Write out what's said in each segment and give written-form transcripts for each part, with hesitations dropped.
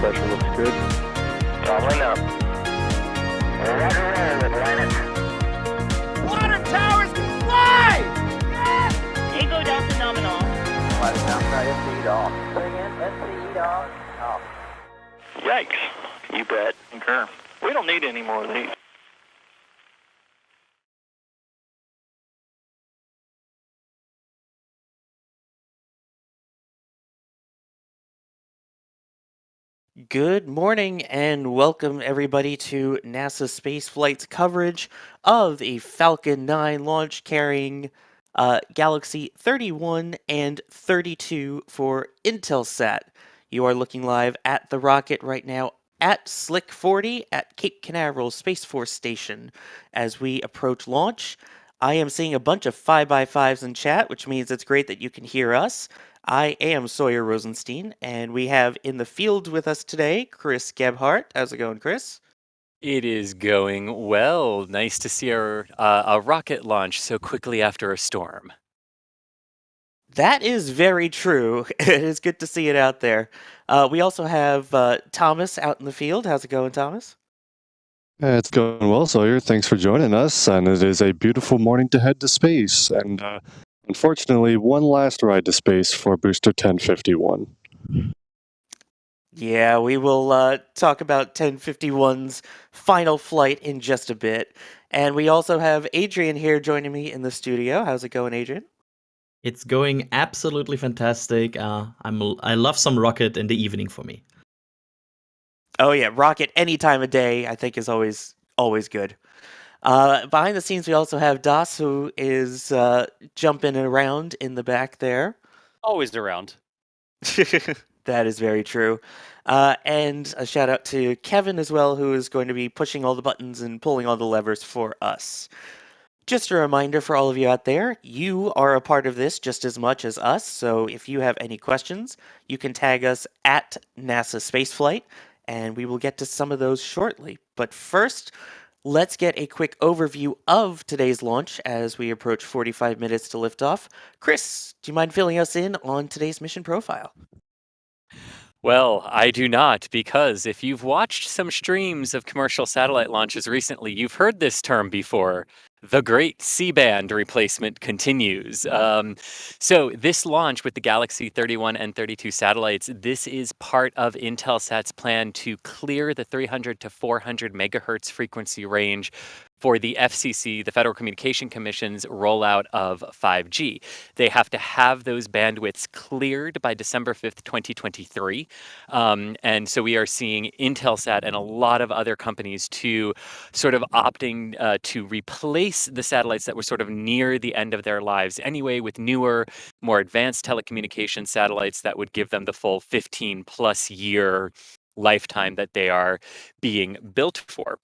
pressure looks good. Traveling up. Roger, roll with Atlantis. Water towers can fly! Yes! Tango Delta nominal. Flight outside SC off. Bring in SC off. Yikes. You bet. Concur. We don't need any more of these. Good morning and welcome everybody to NASA Spaceflight's coverage of the Falcon 9 launch carrying Galaxy-31 and 32 for Intelsat. You are looking live at the rocket right now at SLC-40 at Cape Canaveral Space Force Station as we approach launch. I am seeing a bunch of 5x5s in chat, which means it's great that you can hear us. I am Sawyer Rosenstein, and we have in the field with us today, Chris Gebhardt. How's it going, Chris? It is going well. Nice to see a rocket launch so quickly after a storm. That is very true. It is good to see it out there. We also have Thomas out in the field. How's it going, Thomas? It's going well, Sawyer. Thanks for joining us. And it is a beautiful morning to head to space. And unfortunately, one last ride to space for Booster 1051. Yeah, we will talk about 1051's final flight in just a bit. And we also have Adrian here joining me in the studio. How's it going, Adrian? It's going absolutely fantastic. I love some rocket in the evening for me. Oh yeah, rocket any time of day I think is always good. Behind the scenes we also have Das, who is jumping around in the back there. Always around. That is very true. And a shout out to Kevin as well, who is going to be pushing all the buttons and pulling all the levers for us. Just a reminder for all of you out there, you are a part of this just as much as us, so if you have any questions, you can tag us at NASASpaceflight, and we will get to some of those shortly. But first, let's get a quick overview of today's launch as we approach 45 minutes to liftoff. Chris, do you mind filling us in on today's mission profile? Well, I do not, because if you've watched some streams of commercial satellite launches recently, you've heard this term before. The great C-band replacement continues. So this launch with the Galaxy-31 and 32 satellites, this is part of Intelsat's plan to clear the 300 to 400 megahertz frequency range for the FCC, the Federal Communication Commission's rollout of 5G. They have to have those bandwidths cleared by December 5th, 2023. And so we are seeing Intelsat and a lot of other companies to sort of opting to replace the satellites that were sort of near the end of their lives anyway with newer, more advanced telecommunication satellites that would give them the full 15 plus year lifetime that they are being built for.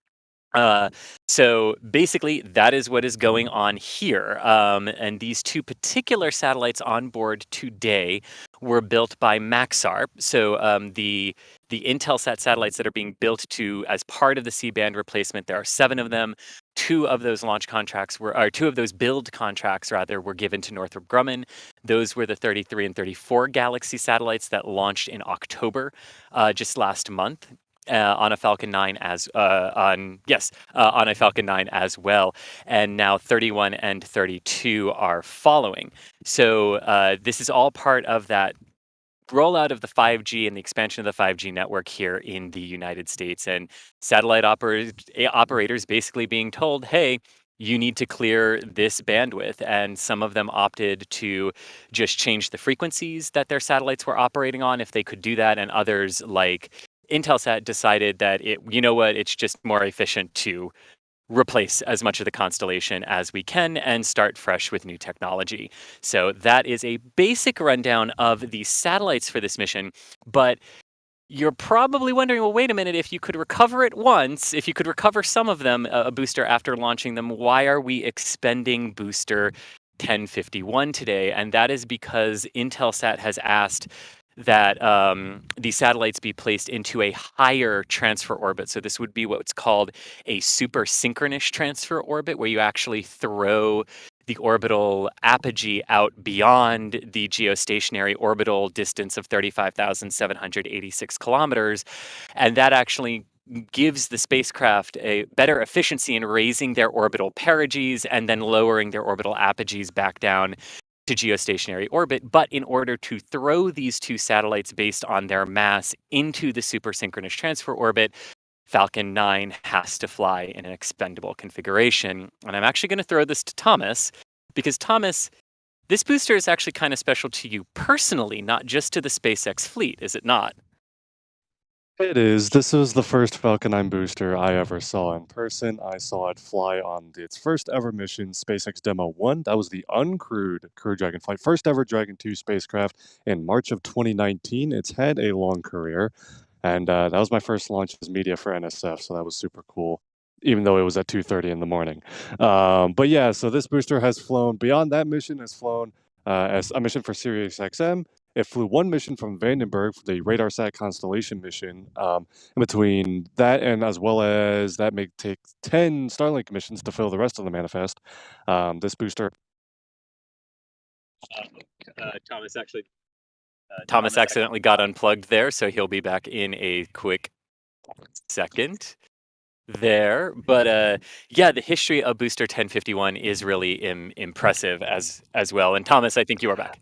So basically, that is what is going on here. And these two particular satellites on board today were built by Maxar. So the Intelsat satellites that are being built to as part of the C-band replacement, there are 7 of them. 2 of those launch contracts or 2 of those build contracts rather were given to Northrop Grumman. Those were the 33 and 34 Galaxy satellites that launched in October, just last month. On a Falcon 9 on a Falcon 9 as well, and now 31 and 32 are following. So this is all part of that rollout of the 5G and the expansion of the 5G network here in the United States, and satellite operators basically being told, hey, you need to clear this bandwidth. And some of them opted to just change the frequencies that their satellites were operating on if they could do that, and others like Intelsat decided that it's just more efficient to replace as much of the constellation as we can and start fresh with new technology. So that is a basic rundown of the satellites for this mission. But you're probably wondering, well, wait a minute, if you could recover it once, if you could recover some of them, a booster after launching them, why are we expending booster 1051 today? And that is because Intelsat has asked that these satellites be placed into a higher transfer orbit. So this would be what's called a super synchronous transfer orbit, where you actually throw the orbital apogee out beyond the geostationary orbital distance of 35,786 kilometers. And that actually gives the spacecraft a better efficiency in raising their orbital perigees and then lowering their orbital apogees back down to geostationary orbit. But in order to throw these two satellites based on their mass into the supersynchronous transfer orbit, Falcon 9 has to fly in an expendable configuration. And I'm actually going to throw this to Thomas, because Thomas, this booster is actually kind of special to you personally, not just to the SpaceX fleet, is it not? It is. This was the first Falcon 9 booster I ever saw in person. I saw it fly on its first ever mission, SpaceX Demo 1. That was the uncrewed Crew Dragon flight, first ever Dragon 2 spacecraft in March of 2019. It's had a long career, and that was my first launch as media for NSF, so that was super cool, even though it was at 2:30 in the morning. But yeah, so this booster has flown, beyond that mission, has flown as a mission for SiriusXM. It flew one mission from Vandenberg for the RadarSat Constellation mission. In between that, and as well as that, may take 10 Starlink missions to fill the rest of the manifest. This booster. Thomas actually. Thomas accidentally got unplugged there, so he'll be back in a quick second there. But yeah, the history of Booster 1051 is really impressive as well. And Thomas, I think you are back.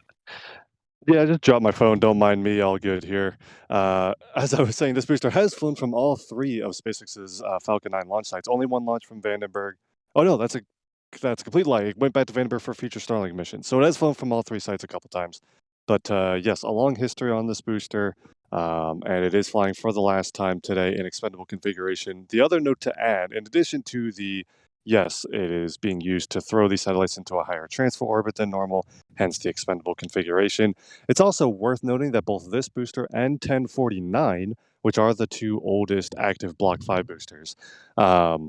Yeah, I just dropped my phone. Don't mind me. All good here. As I was saying, this booster has flown from all three of SpaceX's Falcon 9 launch sites. Only one launch from Vandenberg. Oh no, that's a complete lie. It went back to Vandenberg for a future Starlink mission. So it has flown from all three sites a couple times. But yes, a long history on this booster. And it is flying for the last time today in expendable configuration. The other note to add, in addition to the yes, it is being used to throw these satellites into a higher transfer orbit than normal, hence the expendable configuration. It's also worth noting that both this booster and 1049, which are the two oldest active Block 5 boosters, are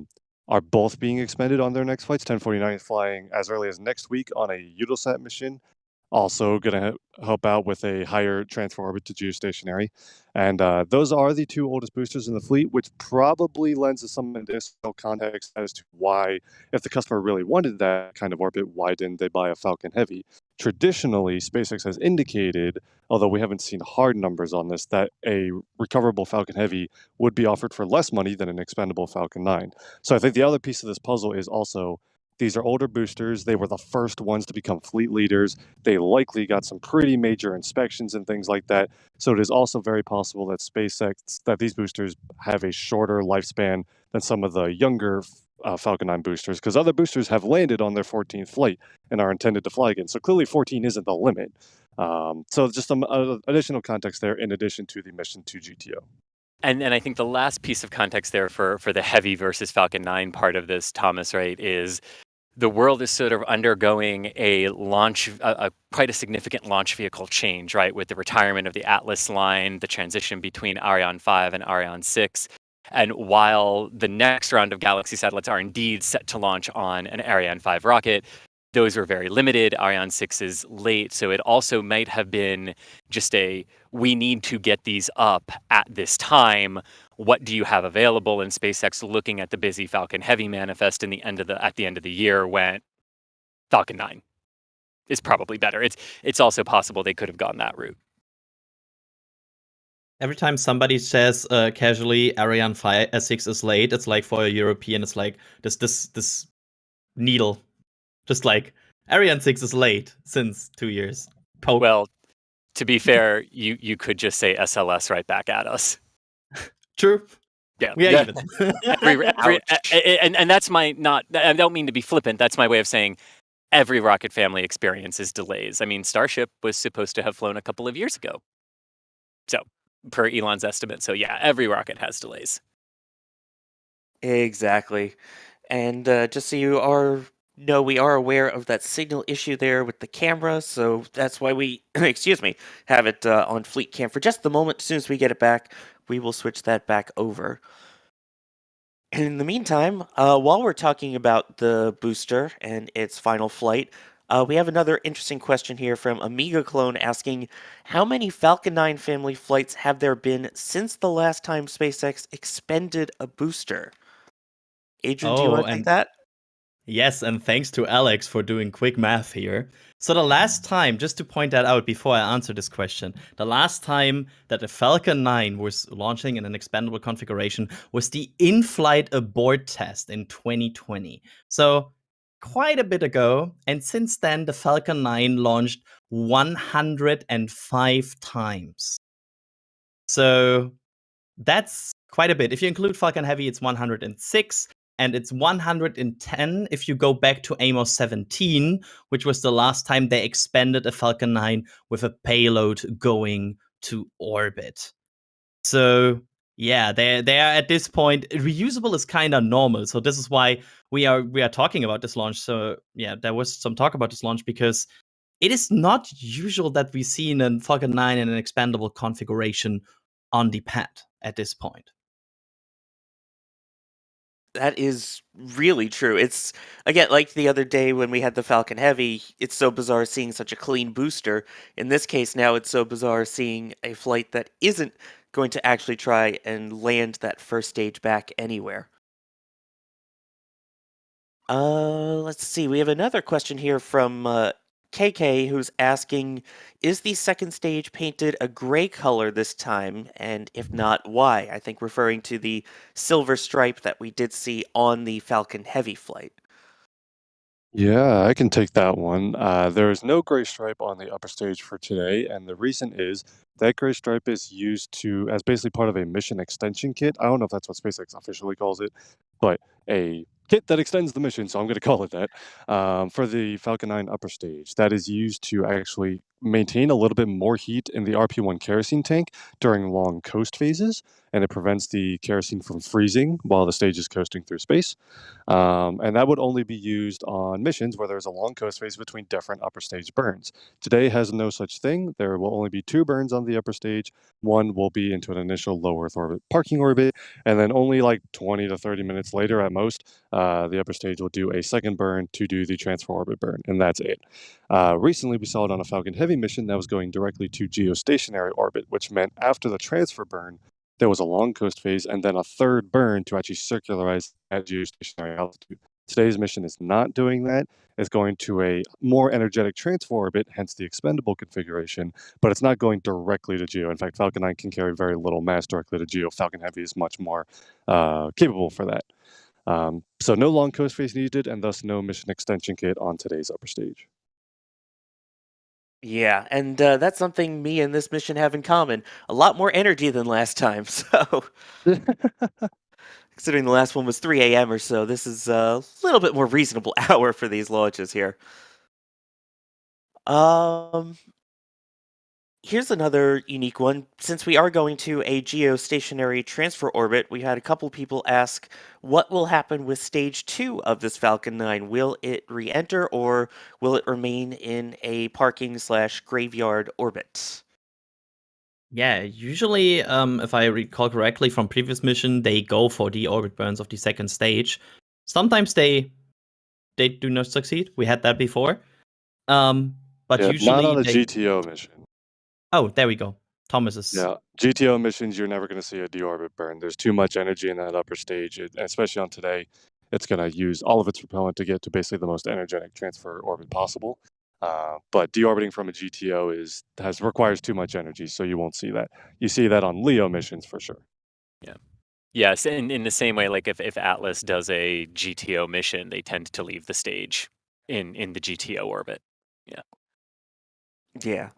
both being expended on their next flights. 1049 is flying as early as next week on a Eutelsat mission, also going to help out with a higher transfer orbit to geostationary. And those are the two oldest boosters in the fleet, which probably lends us some additional context as to why, if the customer really wanted that kind of orbit, why didn't they buy a Falcon Heavy? Traditionally, SpaceX has indicated, although we haven't seen hard numbers on this, that a recoverable Falcon Heavy would be offered for less money than an expendable Falcon 9. So I think the other piece of this puzzle is also, these are older boosters. They were the first ones to become fleet leaders. They likely got some pretty major inspections and things like that. So it is also very possible that that these boosters have a shorter lifespan than some of the younger Falcon 9 boosters, because other boosters have landed on their 14th flight and are intended to fly again. So clearly 14 isn't the limit. So just some additional context there in addition to the mission to GTO. And I think the last piece of context there for the Heavy versus Falcon 9 part of this, Thomas, right, is the world is sort of undergoing a launch, quite a significant launch vehicle change, right, with the retirement of the Atlas line, the transition between Ariane 5 and Ariane 6. And while the next round of Galaxy satellites are indeed set to launch on an Ariane 5 rocket, those were very limited. Ariane 6 is late, so it also might have been just we need to get these up at this time. What do you have available? And SpaceX, looking at the busy Falcon Heavy manifest at the end of the year, went Falcon 9 is probably better. It's also possible they could have gone that route. Every time somebody says casually Ariane 6 is late, it's like for a European, it's like this needle. Just like Ariane 6 is late since 2 years. Well, to be fair, you could just say SLS right back at us. True. Yeah. We are even. And that's my I don't mean to be flippant. That's my way of saying every rocket family experiences delays. I mean, Starship was supposed to have flown a couple of years ago. So, per Elon's estimate. So yeah, every rocket has delays. Exactly. And just so you know, we are aware of that signal issue there with the camera, so that's why we, excuse me, have it on fleet cam for just the moment. As soon as we get it back, we will switch that back over. And in the meantime, while we're talking about the booster and its final flight, we have another interesting question here from Amiga Clone asking, how many Falcon 9 family flights have there been since the last time SpaceX expended a booster? Adrian, do you want to take that? Yes, and thanks to Alex for doing quick math here. So the last time, just to point that out before I answer this question, the last time that the Falcon 9 was launching in an expendable configuration was the in-flight abort test in 2020. So quite a bit ago, and since then the Falcon 9 launched 105 times. So that's quite a bit. If you include Falcon Heavy, it's 106, and it's 110 if you go back to Amos 17, which was the last time they expended a Falcon 9 with a payload going to orbit. So yeah, they are at this point reusable is kind of normal. So this is why we are talking about this launch. So yeah, there was some talk about this launch because it is not usual that we see a Falcon 9 in an expandable configuration on the pad at this point. That is really true. It's, again, like the other day when we had the Falcon Heavy, it's so bizarre seeing such a clean booster. In this case, now it's so bizarre seeing a flight that isn't going to actually try and land that first stage back anywhere. Let's see. We have another question here from KK who's asking, is the second stage painted a gray color this time? And if not, why? I think referring to the silver stripe that we did see on the Falcon Heavy flight. Yeah, I can take that one. There is no gray stripe on the upper stage for today, and the reason is that gray stripe is used as basically part of a mission extension kit. I don't know if that's what SpaceX officially calls it, but a kit that extends the mission, so I'm going to call it that, for the Falcon 9 upper stage. That is used to actually maintain a little bit more heat in the RP-1 kerosene tank during long coast phases, and it prevents the kerosene from freezing while the stage is coasting through space. And that would only be used on missions where there's a long coast phase between different upper stage burns. Today has no such thing. There will only be 2 burns on the upper stage. One will be into an initial low Earth orbit parking orbit, and then only like 20 to 30 minutes later at most, the upper stage will do a second burn to do the transfer orbit burn, and that's it. Recently, we saw it on a Falcon Heavy mission that was going directly to geostationary orbit, which meant after the transfer burn, there was a long coast phase and then a third burn to actually circularize at geostationary altitude. Today's mission is not doing that. It's going to a more energetic transfer orbit, hence the expendable configuration, but it's not going directly to geo. In fact, Falcon 9 can carry very little mass directly to geo. Falcon Heavy is much more capable for that. So no long coast phase needed, and thus no mission extension kit on today's upper stage. Yeah, and that's something me and this mission have in common. A lot more energy than last time, so considering the last one was 3 a.m. or so, this is a little bit more reasonable hour for these launches here. Um, Here's another unique one. Since we are going to a geostationary transfer orbit, we had a couple people ask, what will happen with stage 2 of this Falcon 9? Will it re-enter or will it remain in a parking/graveyard orbit? Yeah, usually, if I recall correctly from previous mission, they go for the orbit burns of the second stage. Sometimes they do not succeed. We had that before. But Yeah, usually not on a they. GTO mission. Oh, there we go. Thomas is. Yeah, GTO missions, you're never going to see a deorbit burn. There's too much energy in that upper stage, especially on today. It's going to use all of its propellant to get to basically the most energetic transfer orbit possible. But deorbiting from a GTO requires too much energy, so you won't see that. You see that on LEO missions for sure. Yeah. Yes, in the same way, like if Atlas does a GTO mission, they tend to leave the stage in the GTO orbit. Yeah. Yeah.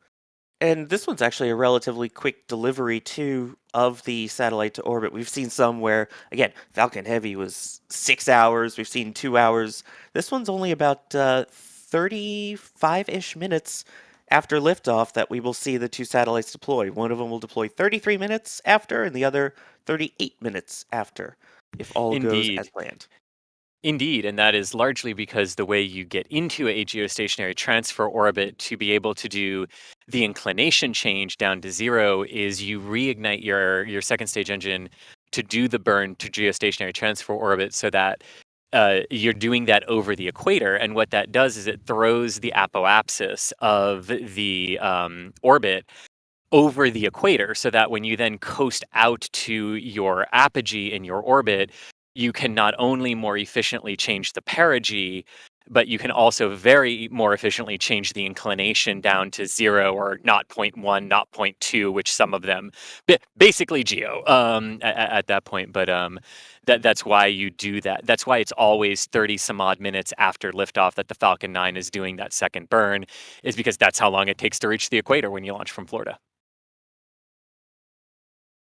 And this one's actually a relatively quick delivery, too, of the satellite to orbit. We've seen some where, again, Falcon Heavy was 6 hours. We've seen 2 hours. This one's only about 35-ish minutes after liftoff that we will see the 2 satellites deploy. One of them will deploy 33 minutes after, and the other 38 minutes after, if all goes as planned. Indeed, and that is largely because the way you get into a geostationary transfer orbit to be able to do the inclination change down to 0 is you reignite your second stage engine to do the burn to geostationary transfer orbit so that you're doing that over the equator. And what that does is it throws the apoapsis of the orbit over the equator so that when you then coast out to your apogee in your orbit, you can not only more efficiently change the perigee, but you can also very more efficiently change the inclination down to 0 or 0.1, 0.2, which some of them, basically geo at that point. But that's why you do that. That's why it's always 30 some odd minutes after liftoff that the Falcon 9 is doing that second burn, is because that's how long it takes to reach the equator when you launch from Florida.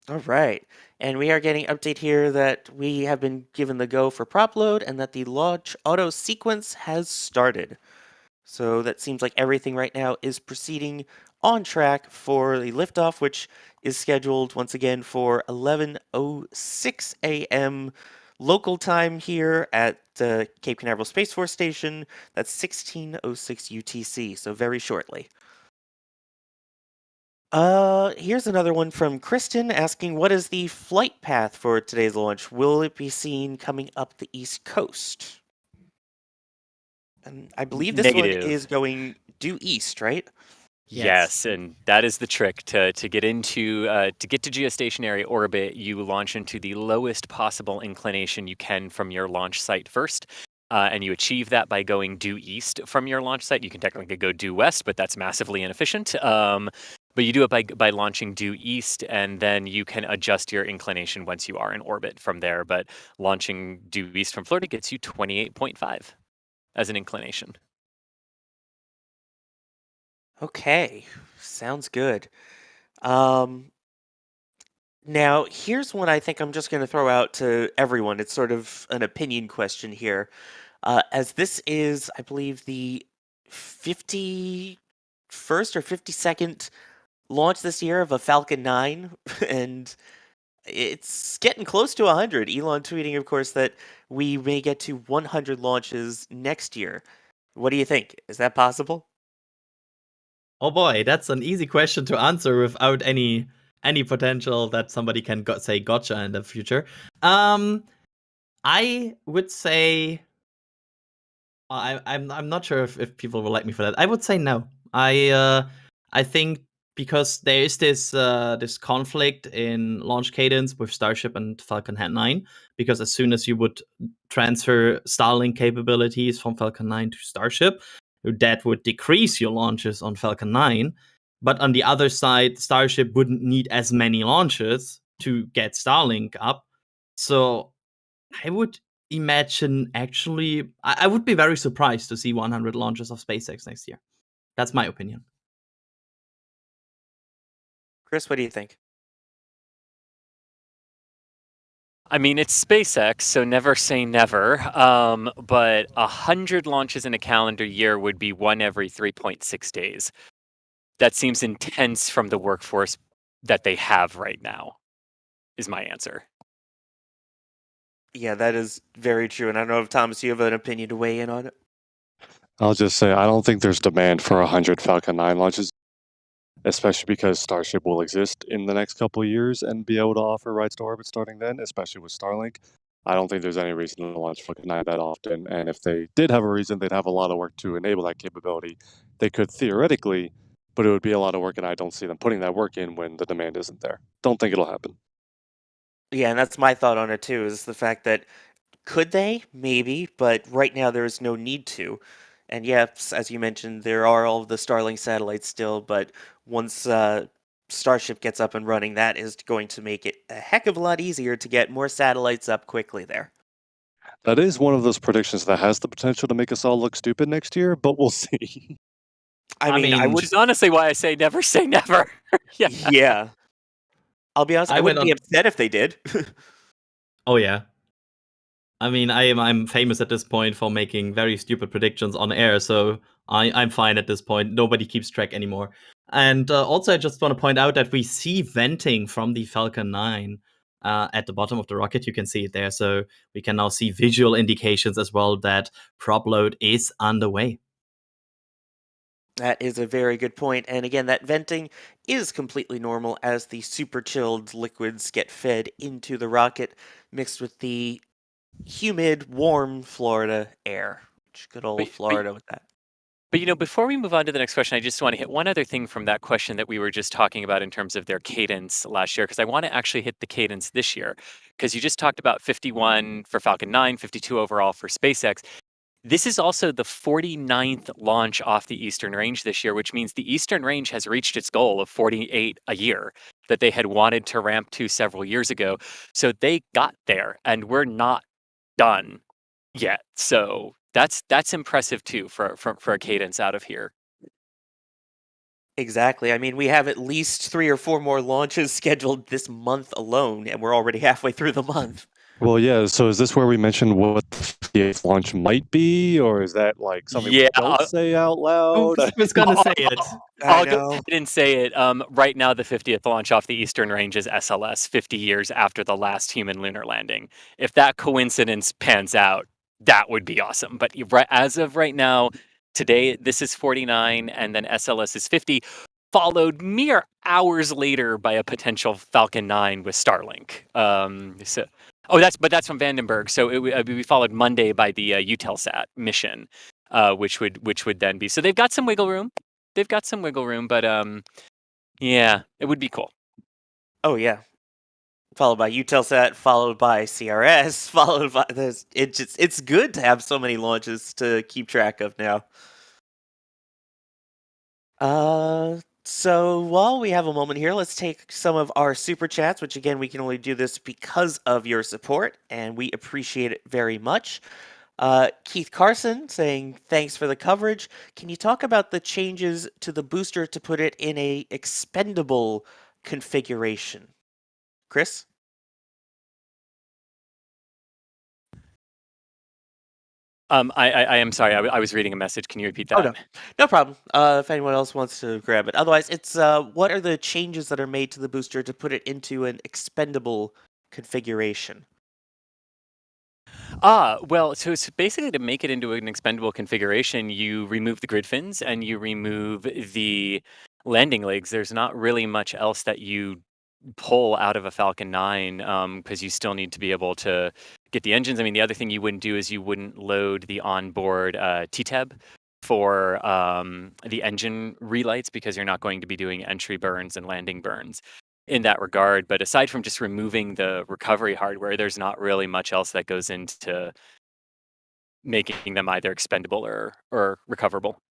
All right. And we are getting update here that we have been given the go for prop load and that the launch auto sequence has started. So that seems like everything right now is proceeding on track for the liftoff, which is scheduled once again for 11:06 a.m. local time here at Cape Canaveral Space Force Station. That's 16:06 UTC, so very shortly. Here's another one from Kristen asking, what is the flight path for today's launch? Will it be seen coming up the East Coast? And I believe this one Negative. is going due east, right? Yes, and that is the trick to get into to get to geostationary orbit. You launch into the lowest possible inclination you can from your launch site first, and you achieve that by going due east from your launch site. You can technically go due west, but that's massively inefficient. But you do it by launching due east, and then you can adjust your inclination once you are in orbit from there. But launching due east from Florida gets you 28.5 as an inclination. Okay, sounds good. Um, Now, here's one I think I'm just going to throw out to everyone. It's sort of an opinion question here. As this is, I believe, the 51st or 52nd launch this year of a Falcon 9, and it's getting close to 100. Elon tweeting, of course, that we may get to 100 launches next year. What do you think? Is that possible? Oh boy, that's an easy question to answer without any potential that somebody can say gotcha in the future. I would say I'm not sure if people will like me for that. I would say no. I think because there is this conflict in launch cadence with Starship and Falcon 9, because as soon as you would transfer Starlink capabilities from Falcon 9 to Starship, that would decrease your launches on Falcon 9. But on the other side, Starship wouldn't need as many launches to get Starlink up. So I would imagine actually, I would be very surprised to see 100 launches of SpaceX next year. That's my opinion. Chris, what do you think? I mean, it's SpaceX, so never say never. But 100 launches in a calendar year would be one every 3.6 days. That seems intense from the workforce that they have right now, is my answer. Yeah, that is very true. And I don't know if, Thomas, you have an opinion to weigh in on it? I'll just say I don't think there's demand for 100 Falcon 9 launches, especially because Starship will exist in the next couple of years and be able to offer rights to orbit starting then, especially with Starlink. I don't think there's any reason to launch Falcon 9 that often, and if they did have a reason, they'd have a lot of work to enable that capability. They could theoretically, but it would be a lot of work, and I don't see them putting that work in when the demand isn't there. Don't think it'll happen. Yeah, and that's my thought on it too, is the fact that could they? Maybe, but right now there is no need to. And yes, as you mentioned, there are all of the Starlink satellites still, but once Starship gets up and running, that is going to make it a heck of a lot easier to get more satellites up quickly there. That is one of those predictions that has the potential to make us all look stupid next year, but we'll see. I mean, I Which would. is honestly why I say never say never. Yeah. Yeah. I'll be honest, I went wouldn't be on. upset if they did. Oh yeah. I mean, I'm famous at this point for making very stupid predictions on air, so I'm fine at this point. Nobody keeps track anymore. And also, I just want to point out that we see venting from the Falcon 9 at the bottom of the rocket. You can see it there, so we can now see visual indications as well that prop load is underway. That is a very good point. And again, that venting is completely normal as the super chilled liquids get fed into the rocket, mixed with the humid, warm Florida air. Good old But Florida with that. But before we move on to the next question, I just want to hit one other thing from that question that we were just talking about in terms of their cadence last year, because I want to actually hit the cadence this year. Because you just talked about 51 for Falcon 9, 52 overall for SpaceX. This is also the 49th launch off the Eastern Range this year, which means the Eastern Range has reached its goal of 48 a year that they had wanted to ramp to several years ago. So they got there, and we're not done yet. So that's impressive too for a cadence out of here. Exactly. I mean, we have at least 3 or 4 more launches scheduled this month alone, and we're already halfway through the month. Well, yeah. So is this where we mentioned what the 58th launch might be, or is that like something we Yeah, don't say out loud? Who's gonna say it? I I'll go know. ahead and say it. Right now, the 50th launch off the Eastern Range is SLS, 50 years after the last human lunar landing. If that coincidence pans out, that would be awesome. But as of right now, today, this is 49, and then SLS is 50, followed mere hours later by a potential Falcon 9 with Starlink. That's from Vandenberg. So it would be followed Monday by the Eutelsat mission, which would then be. So they've got some wiggle room. But yeah, it would be cool. Oh yeah. Followed by Eutelsat, followed by CRS, followed by this. It's good to have so many launches to keep track of now. So while we have a moment here, let's take some of our super chats, which again, we can only do this because of your support, and we appreciate it very much. Keith Carson saying, thanks for the coverage. Can you talk about the changes to the booster to put it in a expendable configuration? Chris? I am sorry. I was reading a message. Can you repeat that? Oh, no problem. If anyone else wants to grab it. Otherwise, it's what are the changes that are made to the booster to put it into an expendable configuration? Well, so it's basically to make it into an expendable configuration, you remove the grid fins and you remove the landing legs. There's not really much else that you pull out of a Falcon 9 because you still need to be able to get the engines. I mean, the other thing you wouldn't do is you wouldn't load the onboard TTEB for the engine relights because you're not going to be doing entry burns and landing burns in that regard. But aside from just removing the recovery hardware, there's not really much else that goes into making them either expendable or recoverable.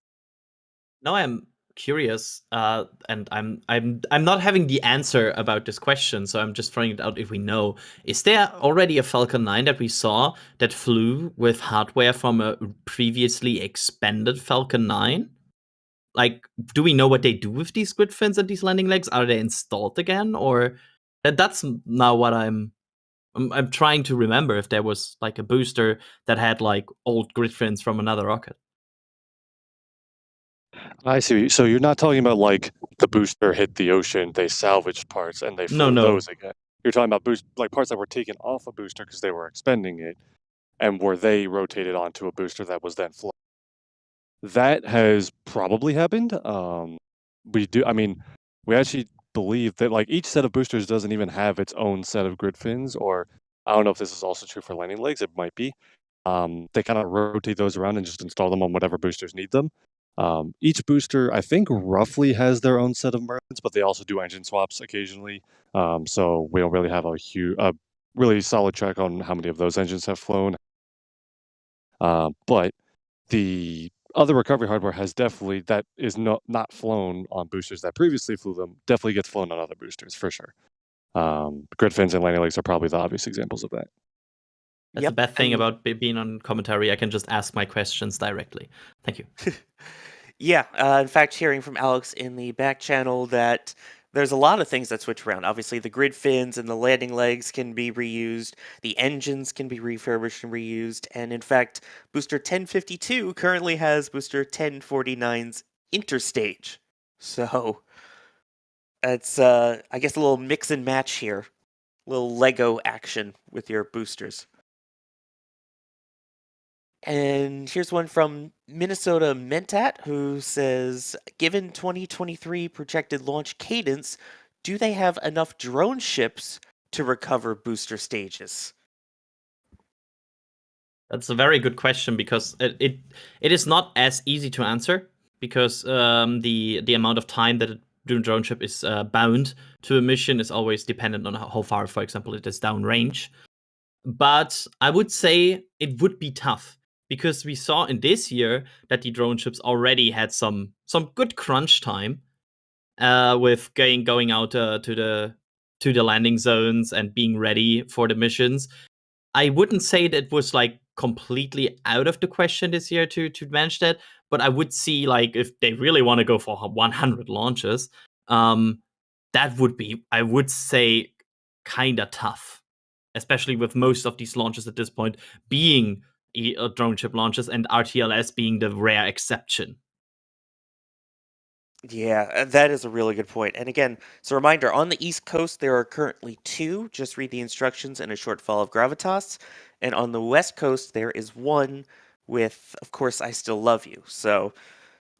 Now I'm curious, and I'm not having the answer about this question, so I'm just throwing it out if we know. Is there already a Falcon 9 that we saw that flew with hardware from a previously expended Falcon 9? Like, do we know what they do with these grid fins and these landing legs? Are they installed again, or that's now what I'm trying to remember if there was like a booster that had like old grid fins from another rocket. I see. So you're not talking about like the booster hit the ocean, they salvaged parts, and they flew No. those again. You're talking about like parts that were taken off a booster because they were expending it, and were they rotated onto a booster that was then flown. That has probably happened. We do. I mean, we actually believe that like each set of boosters doesn't even have its own set of grid fins, or I don't know if this is also true for landing legs. It might be. They kind of rotate those around and just install them on whatever boosters need them. Each booster, I think, roughly has their own set of merchants, but they also do engine swaps occasionally. So we don't really have a really solid track on how many of those engines have flown. But the other recovery hardware has definitely that is not flown on boosters that previously flew them. Definitely gets flown on other boosters for sure. Grid fins and landing legs are probably the obvious examples of that. That's the best thing about being on commentary. I can just ask my questions directly. Thank you. Yeah, in fact, hearing from Alex in the back channel that there's a lot of things that switch around. Obviously, the grid fins and the landing legs can be reused. The engines can be refurbished and reused. And in fact, Booster 1052 currently has Booster 1049's interstage. So it's, I guess, a little mix and match here. A little Lego action with your boosters. And here's one from Minnesota Mentat who says, given 2023 projected launch cadence, do they have enough drone ships to recover booster stages? That's a very good question because it is not as easy to answer because the amount of time that a drone ship is bound to a mission is always dependent on how far, for example, it is downrange. But I would say it would be tough because we saw in this year that the drone ships already had some good crunch time with going out to the landing zones and being ready for the missions. I wouldn't say that it was like completely out of the question this year to manage that, but I would see like if they really want to go for 100 launches, that would be, I would say, kind of tough, especially with most of these launches at this point being drone ship launches and RTLS being the rare exception. Yeah, that is a really good point. And again, so reminder, on the East Coast, there are currently 2. Just read the instructions and a short fall of gravitas. And on the West Coast, there is 1 with, of course, I Still Love You. So,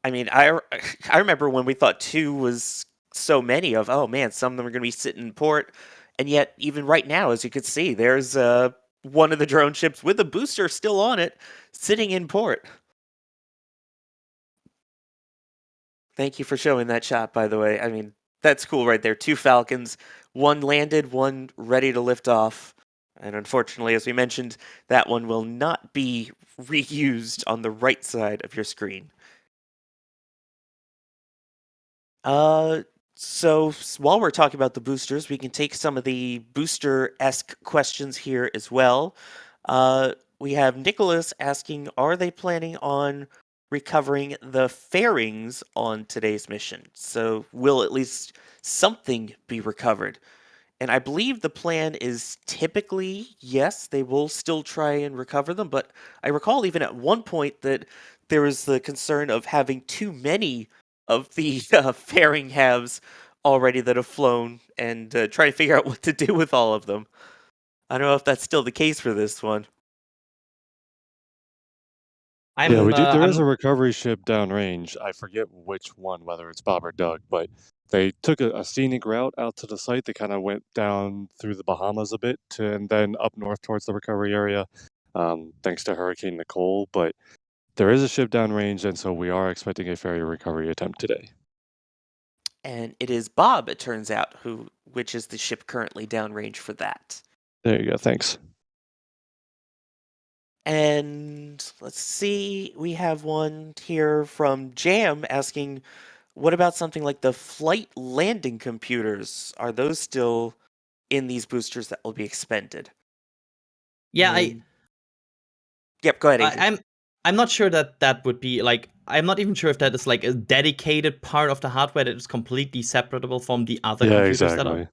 I mean, I remember when we thought 2 was so many of, oh man, some of them are going to be sitting in port. And yet, even right now, as you can see, there's one of the drone ships with a booster still on it, sitting in port. Thank you for showing that shot, by the way. I mean, that's cool right there. 2 Falcons, 1 landed, 1 ready to lift off. And unfortunately, as we mentioned, that one will not be reused on the right side of your screen. So while we're talking about the boosters, we can take some of the booster-esque questions here as well. We have Nicholas asking, are they planning on recovering the fairings on today's mission? So will at least something be recovered? And I believe the plan is typically, yes, they will still try and recover them, but I recall even at one point that there was the concern of having too many of the fairing halves already that have flown and try to figure out what to do with all of them. I don't know if that's still the case for this one. Yeah, we do. There is I'm a recovery ship downrange. I forget which one, whether it's Bob or Doug, but they took a scenic route out to the site. They kind of went down through the Bahamas a bit and then up north towards the recovery area, thanks to Hurricane Nicole. But there is a ship downrange, and so we are expecting a ferry recovery attempt today. And it is Bob, it turns out, which is the ship currently downrange for that. There you go. Thanks. And let's see, we have one here from Jam asking, what about something like the flight landing computers? Are those still in these boosters that will be expended? yeah, Yep, go ahead, Adrian. I'm not sure that would be like, I'm not even sure if that is like a dedicated part of the hardware that is completely separable from the other Yeah, computers that exactly. are.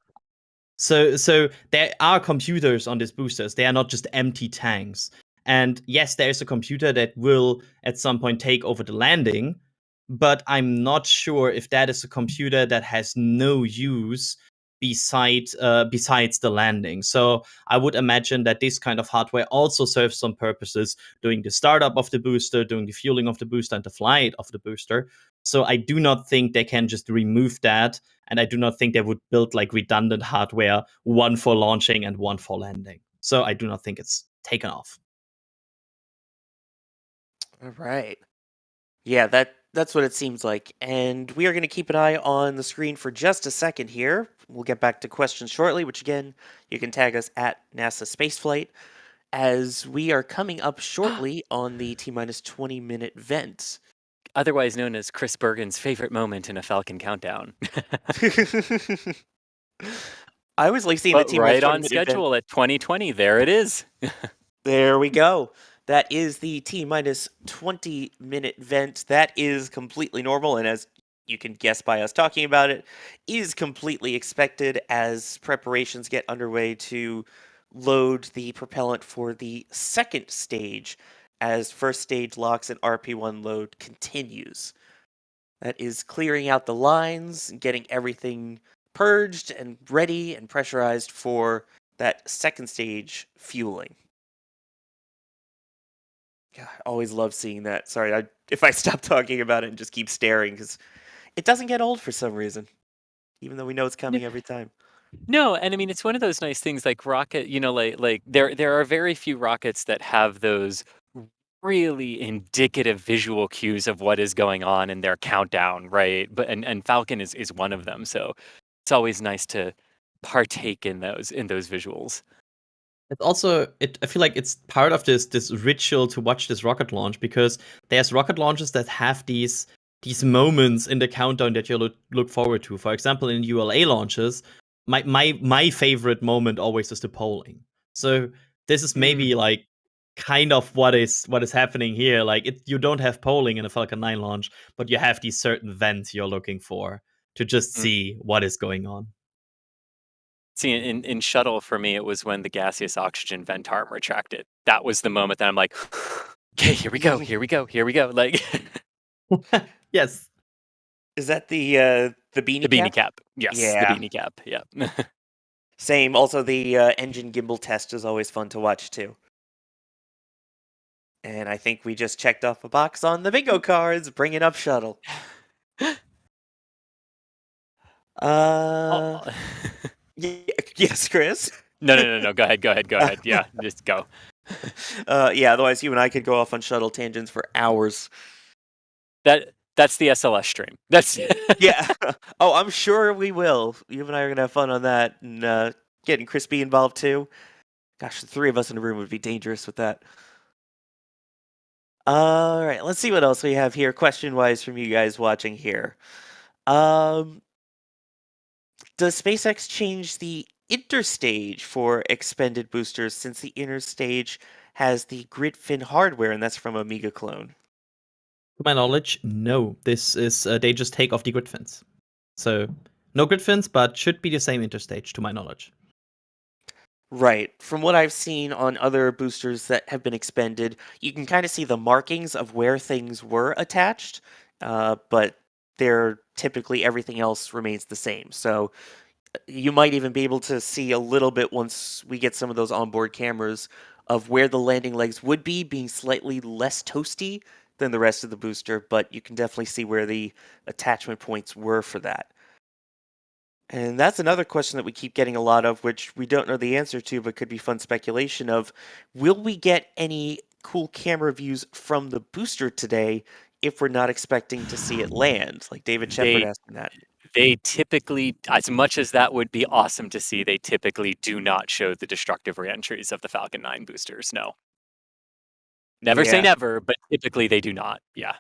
So there are computers on these boosters. They are not just empty tanks. And yes, there is a computer that will at some point take over the landing, but I'm not sure if that is a computer that has no use besides the landing. So I would imagine that this kind of hardware also serves some purposes doing the startup of the booster, doing the fueling of the booster, and the flight of the booster. So I do not think they can just remove that, and I do not think they would build like redundant hardware, one for launching and one for landing. So I do not think it's taken off. All right. Yeah, that's what it seems like. And we are going to keep an eye on the screen for just a second here. We'll get back to questions shortly, which again, you can tag us at NASASpaceflight, as we are coming up shortly on the T-minus 20-minute vent. Otherwise known as Chris Bergen's favorite moment in a Falcon countdown. I was like seeing the But T-minus right on 20-minute vent. schedule at 2020. There it is. There we go. That is the T-minus 20-minute vent. That is completely normal, and as you can guess by us talking about it, is completely expected as preparations get underway to load the propellant for the second stage as first stage locks and RP1 load continues. That is clearing out the lines, getting everything purged and ready and pressurized for that second stage fueling. God, I always love seeing that. Sorry, if I stop talking about it and just keep staring, because it doesn't get old for some reason, even though we know it's coming every time. No, and I mean it's one of those nice things like rocket, like there are very few rockets that have those really indicative visual cues of what is going on in their countdown, right? But and Falcon is one of them. So it's always nice to partake in those visuals. It's also I feel like it's part of this ritual to watch this rocket launch, because there's rocket launches that have these moments in the countdown that you look forward to. For example, in ULA launches, my favorite moment always is the polling. So this is maybe like kind of what is happening here. Like you don't have polling in a Falcon 9 launch, but you have these certain vents you're looking for to just see what is going on. See, in shuttle for me, it was when the gaseous oxygen vent arm retracted. That was the moment that I'm like, okay, here we go. Like, Yes. Is that the beanie the beanie cap? Yes, Yeah. the beanie cap. Yeah. Same. Also, the engine gimbal test is always fun to watch too. And I think we just checked off a box on the bingo cards, bringing up shuttle. Oh. Yes, Chris. No. Go ahead. Yeah, just go. Yeah. Otherwise, you and I could go off on shuttle tangents for hours. That's the SLS stream. That's Yeah. Oh, I'm sure we will. You and I are gonna have fun on that, and getting Crispy involved too. Gosh, the three of us in a room would be dangerous with that. All right, let's see what else we have here, question-wise, from you guys watching here. Does SpaceX change the interstage for expended boosters, since the interstage has the grid fin hardware, and that's from Amiga Clone? To my knowledge, no. This is they just take off the grid fins. So no grid fins, but should be the same interstage, to my knowledge. Right. From what I've seen on other boosters that have been expended, you can kind of see the markings of where things were attached, but they're typically everything else remains the same. So you might even be able to see a little bit once we get some of those onboard cameras of where the landing legs would be being slightly less toasty than the rest of the booster, but you can definitely see where the attachment points were for that. And that's another question that we keep getting a lot of, which we don't know the answer to, but could be fun speculation of, will we get any cool camera views from the booster today if we're not expecting to see it land? Like David Shepard asking that. They typically, as much as that would be awesome to see, they typically do not show the destructive reentries of the Falcon 9 boosters. No. Never say Yeah. never, but typically they do not. Yeah.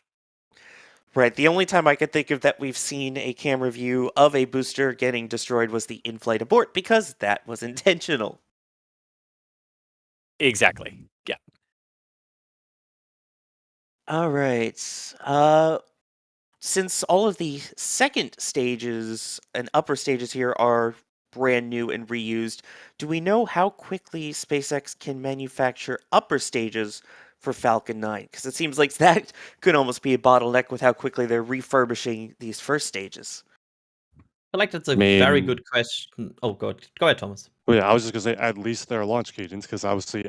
Right. The only time I could think of that we've seen a camera view of a booster getting destroyed was the in-flight abort, because that was intentional. Exactly. Yeah. All right. Since all of the second stages and upper stages here are brand new and reused, do we know how quickly SpaceX can manufacture upper stages for Falcon 9? Because it seems like that could almost be a bottleneck with how quickly they're refurbishing these first stages. I feel like that's a very good question. Oh, go ahead, Thomas. Well, yeah, I was just gonna say at least their launch cadence, because obviously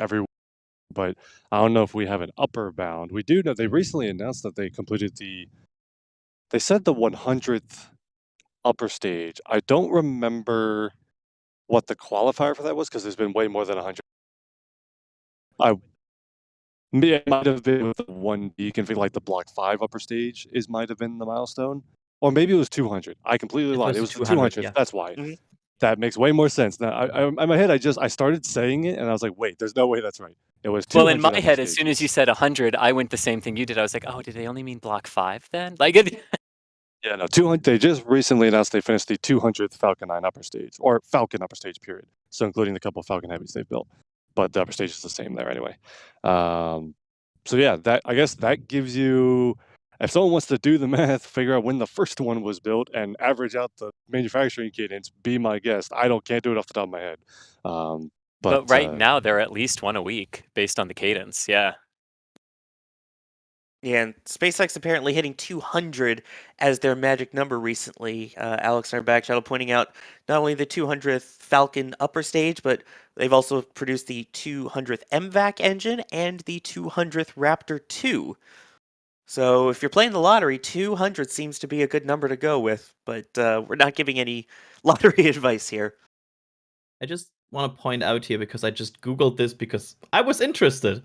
but I don't know if we have an upper bound. We do know they recently announced that they completed they said the 100th upper stage. I don't remember what the qualifier for that was, because there's been way more than 100. It might have been with the 1B config, like the Block 5 upper stage might have been the milestone. Or maybe it was 200. I completely lied. It was 200. Yeah. That's why. Mhm. That makes way more sense. Now, in my head, I started saying it, and I was like, wait, there's no way that's right. It was 200. Well, in my upper head, as soon as you stages. said 100, I went the same thing you did. I was like, oh, did they only mean Block 5 then? Like, Yeah, no, 200. They just recently announced they finished the 200th Falcon 9 upper stage, or Falcon upper stage, period. So including the couple of Falcon Heavies they've built. But the upper stage is the same there anyway. So yeah, I guess that gives you, if someone wants to do the math, figure out when the first one was built and average out the manufacturing cadence, be my guest. Can't do it off the top of my head. but right now, they're at least one a week based on the cadence. Yeah. Yeah, and SpaceX apparently hitting 200 as their magic number recently. Alex and our back channel pointing out not only the 200th Falcon upper stage, but they've also produced the 200th MVAC engine and the 200th Raptor 2. So if you're playing the lottery, 200 seems to be a good number to go with, but we're not giving any lottery advice here. I just want to point out here because I just Googled this because I was interested.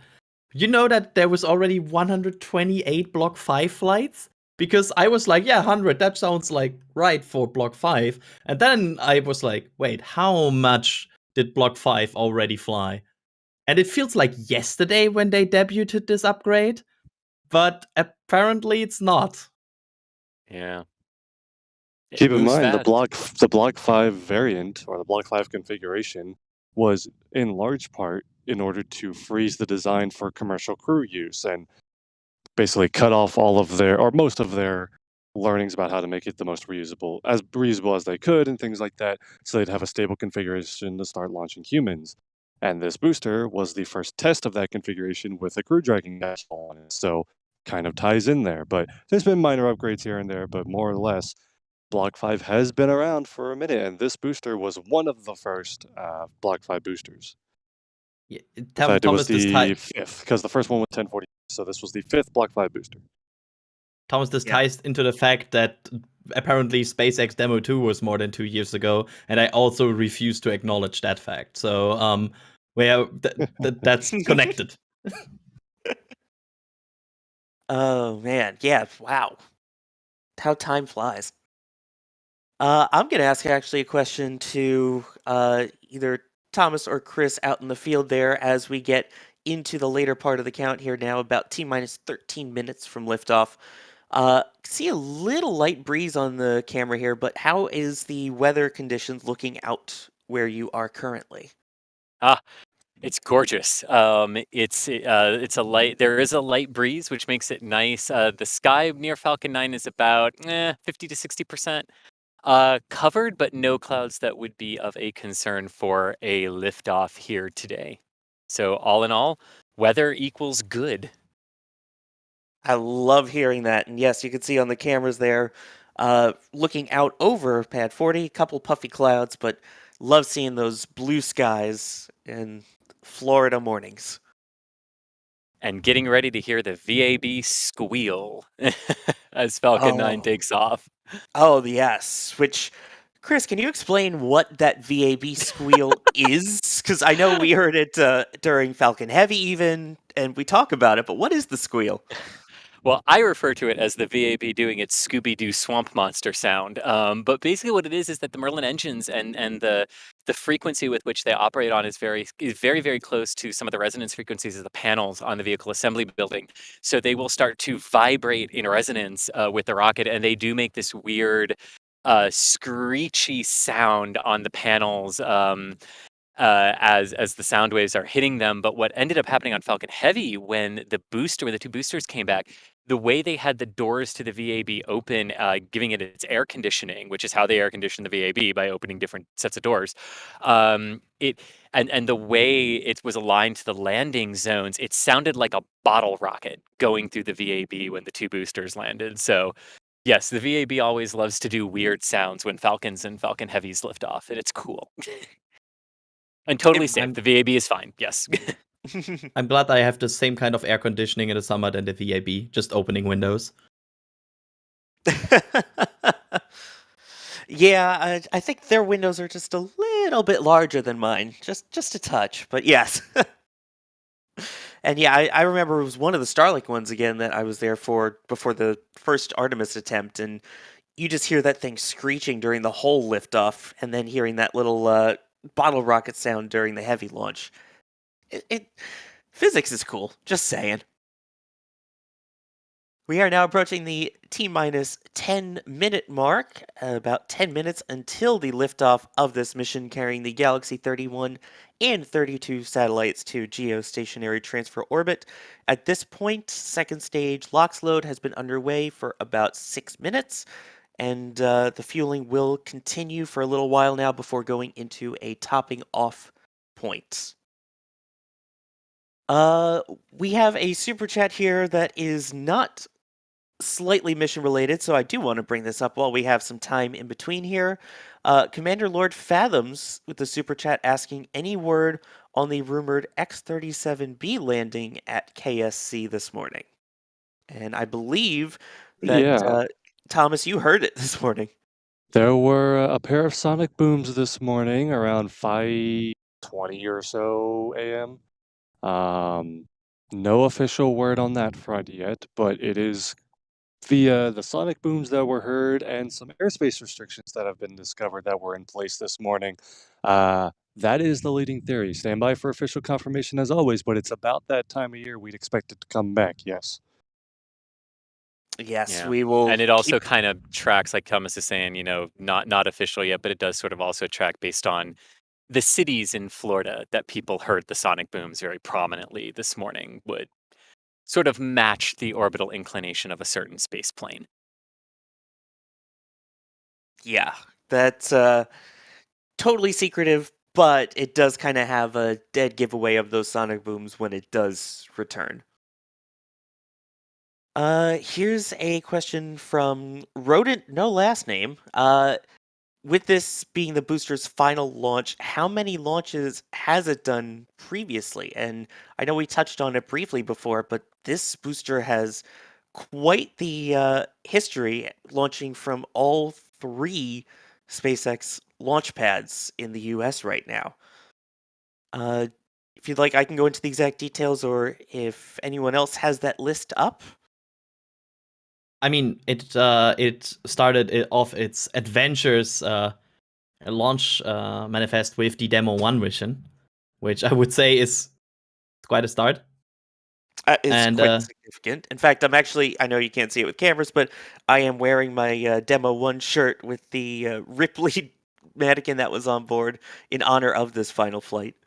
You know that there was already 128 Block 5 flights? Because I was like, yeah, 100, that sounds like right for Block 5. And then I was like, wait, how much did Block 5 already fly? And it feels like yesterday when they debuted this upgrade, but apparently it's not. Yeah. It Keep in moves mind fast. the Block 5 variant or the Block 5 configuration was in large part in order to freeze the design for commercial crew use and basically cut off all of their or most of their learnings about how to make it the most reusable as they could and things like that, so they'd have a stable configuration to start launching humans. And this booster was the first test of that configuration with a crew dragging capsule on it, so kind of ties in there. But there's been minor upgrades here and there, but more or less Block 5 has been around for a minute, and this booster was one of the first Block 5 boosters. Yeah, In fact, it was Thomas, this the fifth, because the first one was 1040, so this was the fifth Block 5 booster. ties into the fact that apparently SpaceX Demo 2 was more than 2 years ago, and I also refuse to acknowledge that fact. So, that's connected. Oh man, yeah, wow. How time flies. I'm gonna ask actually a question to either Thomas or Chris out in the field there as we get into the later part of the count here now, about T-minus 13 minutes from liftoff. See a little light breeze on the camera here, but how is the weather conditions looking out where you are currently? It's gorgeous. It's a light. There is a light breeze, which makes it nice. The sky near Falcon 9 is about 50 to 60% covered, but no clouds that would be of a concern for a liftoff here today. So all in all, weather equals good. I love hearing that. And yes, you can see on the cameras there, looking out over Pad 40, a couple puffy clouds, but love seeing those blue skies in Florida mornings. And getting ready to hear the VAB squeal as Falcon 9 Oh. takes off. Oh, yes. Which, Chris, can you explain what that VAB squeal is? Because I know we heard it during Falcon Heavy even, and we talk about it, but what is the squeal? Well, I refer to it as the VAB doing its Scooby-Doo swamp monster sound. But basically, what it is that the Merlin engines and the frequency with which they operate on is very close to some of the resonance frequencies of the panels on the vehicle assembly building. So they will start to vibrate in resonance with the rocket, and they do make this weird, screechy sound on the panels. As the sound waves are hitting them. But what ended up happening on Falcon Heavy when the two boosters came back, the way they had the doors to the VAB open, giving it its air conditioning, which is how they air condition the VAB by opening different sets of doors. And the way it was aligned to the landing zones, it sounded like a bottle rocket going through the VAB when the two boosters landed. So yes, the VAB always loves to do weird sounds when Falcons and Falcon Heavies lift off, and it's cool. And totally safe. The VAB is fine. Yes. I'm glad I have the same kind of air conditioning in the summer than the VAB, just opening windows. Yeah, I think their windows are just a little bit larger than mine, just a touch, but yes. And yeah, I remember it was one of the Starlink ones again that I was there for before the first Artemis attempt, and you just hear that thing screeching during the whole liftoff, and then hearing that little bottle rocket sound during the heavy launch. Physics is cool, just saying. We are now approaching the T-minus 10-minute mark, about 10 minutes until the liftoff of this mission carrying the Galaxy-31 and 32 satellites to geostationary transfer orbit. At this point, second stage LOX load has been underway for about 6 minutes, and the fueling will continue for a little while now before going into a topping off point. We have a super chat here that is not slightly mission related, so I do want to bring this up while we have some time in between here. Commander Lord Fathoms with the super chat asking any word on the rumored X-37B landing at KSC this morning. And I believe that, Yeah. Thomas, you heard it this morning. There were a pair of sonic booms this morning around 5:20 or so a.m. No official word on that front yet, but it is via the sonic booms that were heard and some airspace restrictions that have been discovered that were in place this morning. That is the leading theory. Stand by for official confirmation as always, but it's about that time of year we'd expect it to come back, yes. Yes, Yeah. we will And it keep. also kind of tracks, like Thomas is saying, not official yet, but it does sort of also track based on the cities in Florida that people heard the sonic booms very prominently this morning would sort of match the orbital inclination of a certain space plane. Yeah, that's totally secretive, but it does kind of have a dead giveaway of those sonic booms when it does return. Here's a question from Rodent, no last name. With this being the booster's final launch, how many launches has it done previously? And I know we touched on it briefly before, but this booster has quite the history, launching from all three SpaceX launch pads in the US right now. Uh, if you'd like, I can go into the exact details, or if anyone else has that list up. I mean, it started off its adventures launch manifest with the Demo 1 mission, which I would say is quite a start. Is And quite significant. In fact, I know you can't see it with cameras, but I am wearing my Demo 1 shirt with the Ripley mannequin that was on board in honor of this final flight.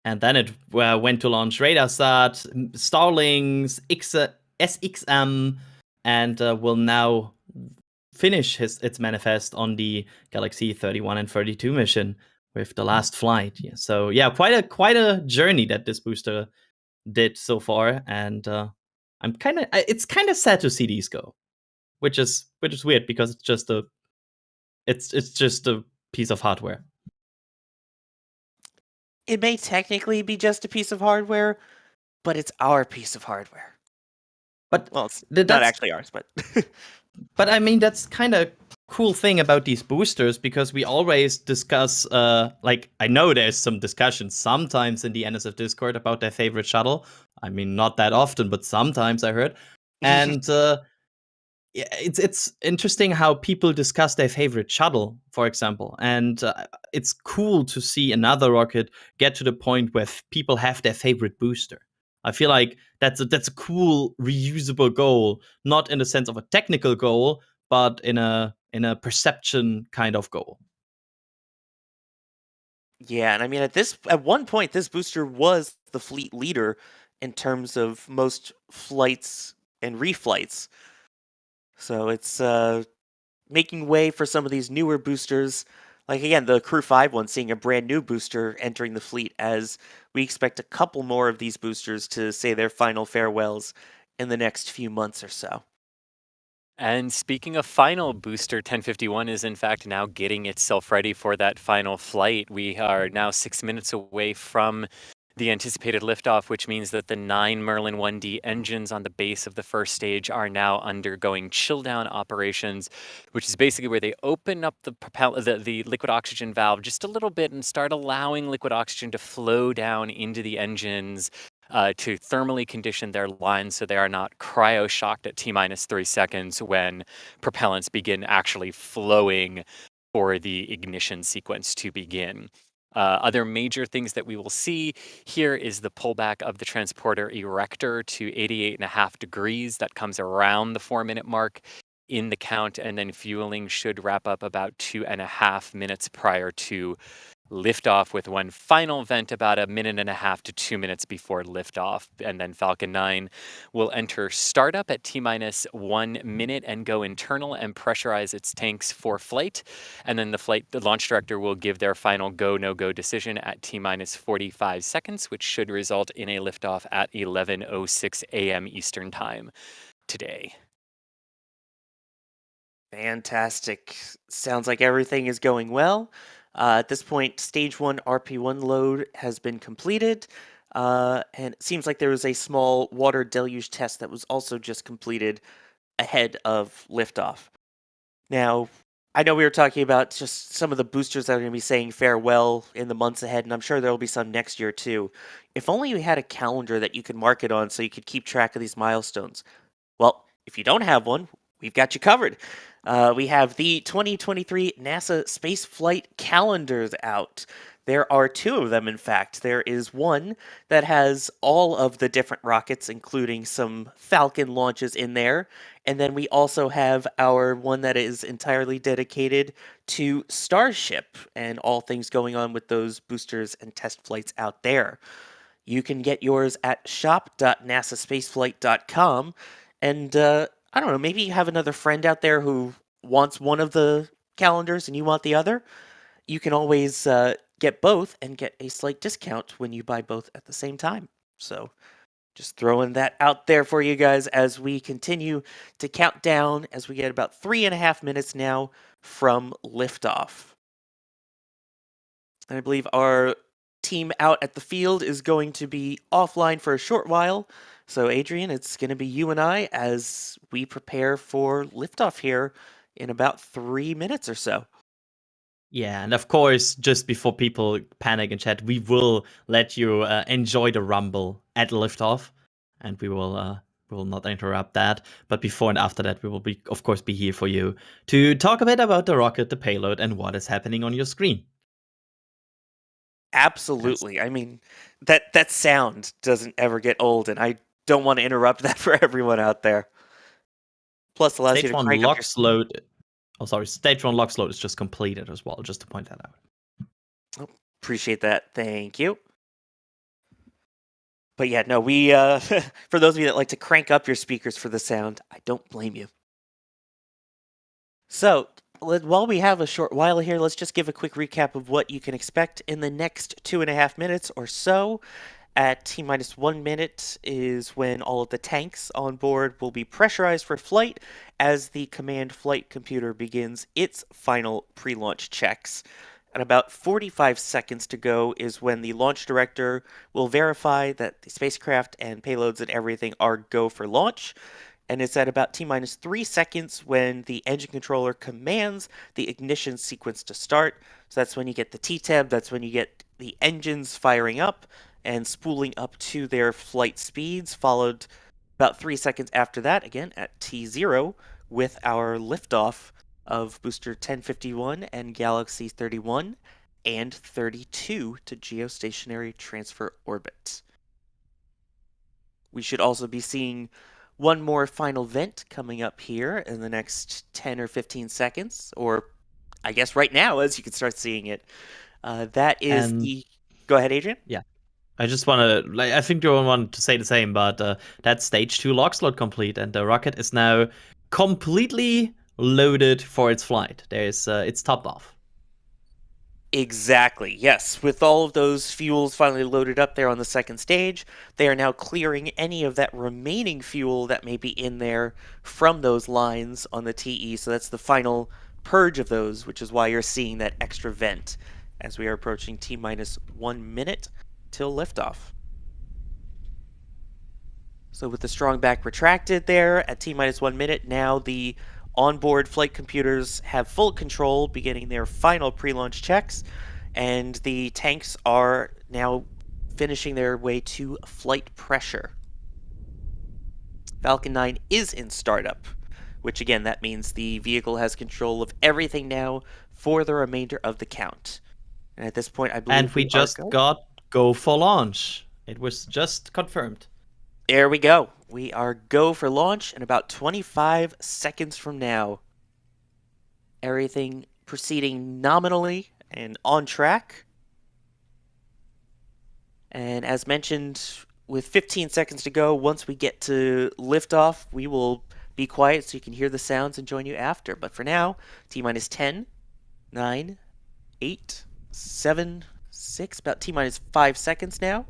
And then it went to launch RadarSat, Starlings, SXM, and will now finish its manifest on the Galaxy-31 and 32 mission with the last flight. Yeah, so yeah, quite a journey that this booster did so far, and it's kind of sad to see these go, which is weird because it's just a piece of hardware. It may technically be just a piece of hardware, but it's our piece of hardware. But Well, it's that's not actually ours, but But I mean, that's kind of cool thing about these boosters because we always discuss, like, I know there's some discussion sometimes in the NSF Discord about their favorite shuttle. I mean, not that often, but sometimes I heard. And yeah, it's interesting how people discuss their favorite shuttle, for example. And it's cool to see another rocket get to the point where people have their favorite booster. I feel like that's a cool reusable goal, not in the sense of a technical goal, but in a perception kind of goal. yeah, and I mean at one point this booster was the fleet leader in terms of most flights and reflights. So it's making way for some of these newer boosters. Like again, the Crew 5 one seeing a brand new booster entering the fleet, as we expect a couple more of these boosters to say their final farewells in the next few months or so. And speaking of final, booster 1051 is in fact now getting itself ready for that final flight. We are now 6 minutes away from the anticipated liftoff, which means that the 9 Merlin 1D engines on the base of the first stage are now undergoing chill down operations, which is basically where they open up the liquid oxygen valve just a little bit and start allowing liquid oxygen to flow down into the engines to thermally condition their lines so they are not cryo-shocked at T-minus 3 seconds when propellants begin actually flowing for the ignition sequence to begin. Other major things that we will see here is the pullback of the transporter erector to 88.5 degrees. That comes around the 4-minute mark in the count, and then fueling should wrap up about 2.5 minutes prior to liftoff, with one final vent about 1.5 to 2 minutes before liftoff. And then Falcon 9 will enter startup at T-minus 1 minute and go internal and pressurize its tanks for flight. And then the launch director will give their final go, no-go decision at T-minus 45 seconds, which should result in a liftoff at 11:06 a.m. Eastern Time today. Fantastic. Sounds like everything is going well. At this point, stage 1 RP1 load has been completed, and it seems like there was a small water deluge test that was also just completed ahead of liftoff. Now, I know we were talking about just some of the boosters that are going to be saying farewell in the months ahead, and I'm sure there will be some next year too. If only we had a calendar that you could mark it on so you could keep track of these milestones. Well, if you don't have one, we've got you covered. We have the 2023 NASA spaceflight calendars out. There are two of them, in fact. There is one that has all of the different rockets, including some Falcon launches in there. And then we also have our one that is entirely dedicated to Starship and all things going on with those boosters and test flights out there. You can get yours at shop.nasaspaceflight.com. And I don't know, maybe you have another friend out there who wants one of the calendars and you want the other. You can always get both and get a slight discount when you buy both at the same time. So just throwing that out there for you guys as we continue to count down as we get about 3.5 minutes now from liftoff. And I believe our team out at the field is going to be offline for a short while. So, Adrian, it's going to be you and I as we prepare for liftoff here in about 3 minutes or so. Yeah, and of course, just before people panic in chat, we will let you enjoy the rumble at liftoff, and we will not interrupt that. But before and after that, we will be, of course, be here for you to talk a bit about the rocket, the payload, and what is happening on your screen. Absolutely. I mean, that sound doesn't ever get old, and I don't want to interrupt that for everyone out there. Plus, allows you Stage to 1 crank up your LOX load. Oh, sorry. Stage 1 LOX load is just completed as well, just to point that out. Appreciate that. Thank you. But yeah, no, we, for those of you that like to crank up your speakers for the sound, I don't blame you. So, while we have a short while here, let's just give a quick recap of what you can expect in the next 2.5 minutes or so. At T-minus 1 minute is when all of the tanks on board will be pressurized for flight as the command flight computer begins its final pre-launch checks. At about 45 seconds to go is when the launch director will verify that the spacecraft and payloads and everything are go for launch. And it's at about T-minus 3 seconds when the engine controller commands the ignition sequence to start. So that's when you get the T-tab, that's when you get the engines firing up and spooling up to their flight speeds, followed about 3 seconds after that, again at T0, with our liftoff of booster 1051 and Galaxy-31 and 32 to geostationary transfer orbit. We should also be seeing one more final vent coming up here in the next 10 or 15 seconds, or I guess right now, as you can start seeing it. That is the... Go ahead, Adrian. Yeah. I just want to, I think you want to say the same, but that's stage 2 LOX load complete, and the rocket is now completely loaded for its flight. It's topped off. Exactly, yes. With all of those fuels finally loaded up there on the second stage, they are now clearing any of that remaining fuel that may be in there from those lines on the TE. So that's the final purge of those, which is why you're seeing that extra vent as we are approaching T-minus 1 minute till liftoff. So with the strong back retracted there at T-minus 1 minute, now the onboard flight computers have full control, beginning their final pre-launch checks, and the tanks are now finishing their way to flight pressure. Falcon 9 is in startup, which again, that means the vehicle has control of everything now for the remainder of the count. And at this point, I believe we just got go for launch. It was just confirmed. There we go. We are go for launch in about 25 seconds from now. Everything proceeding nominally and on track. And as mentioned, with 15 seconds to go, once we get to liftoff, we will be quiet so you can hear the sounds and join you after. But for now, T-minus 10, 9, 8, 7, 6, about T-minus 5 seconds now.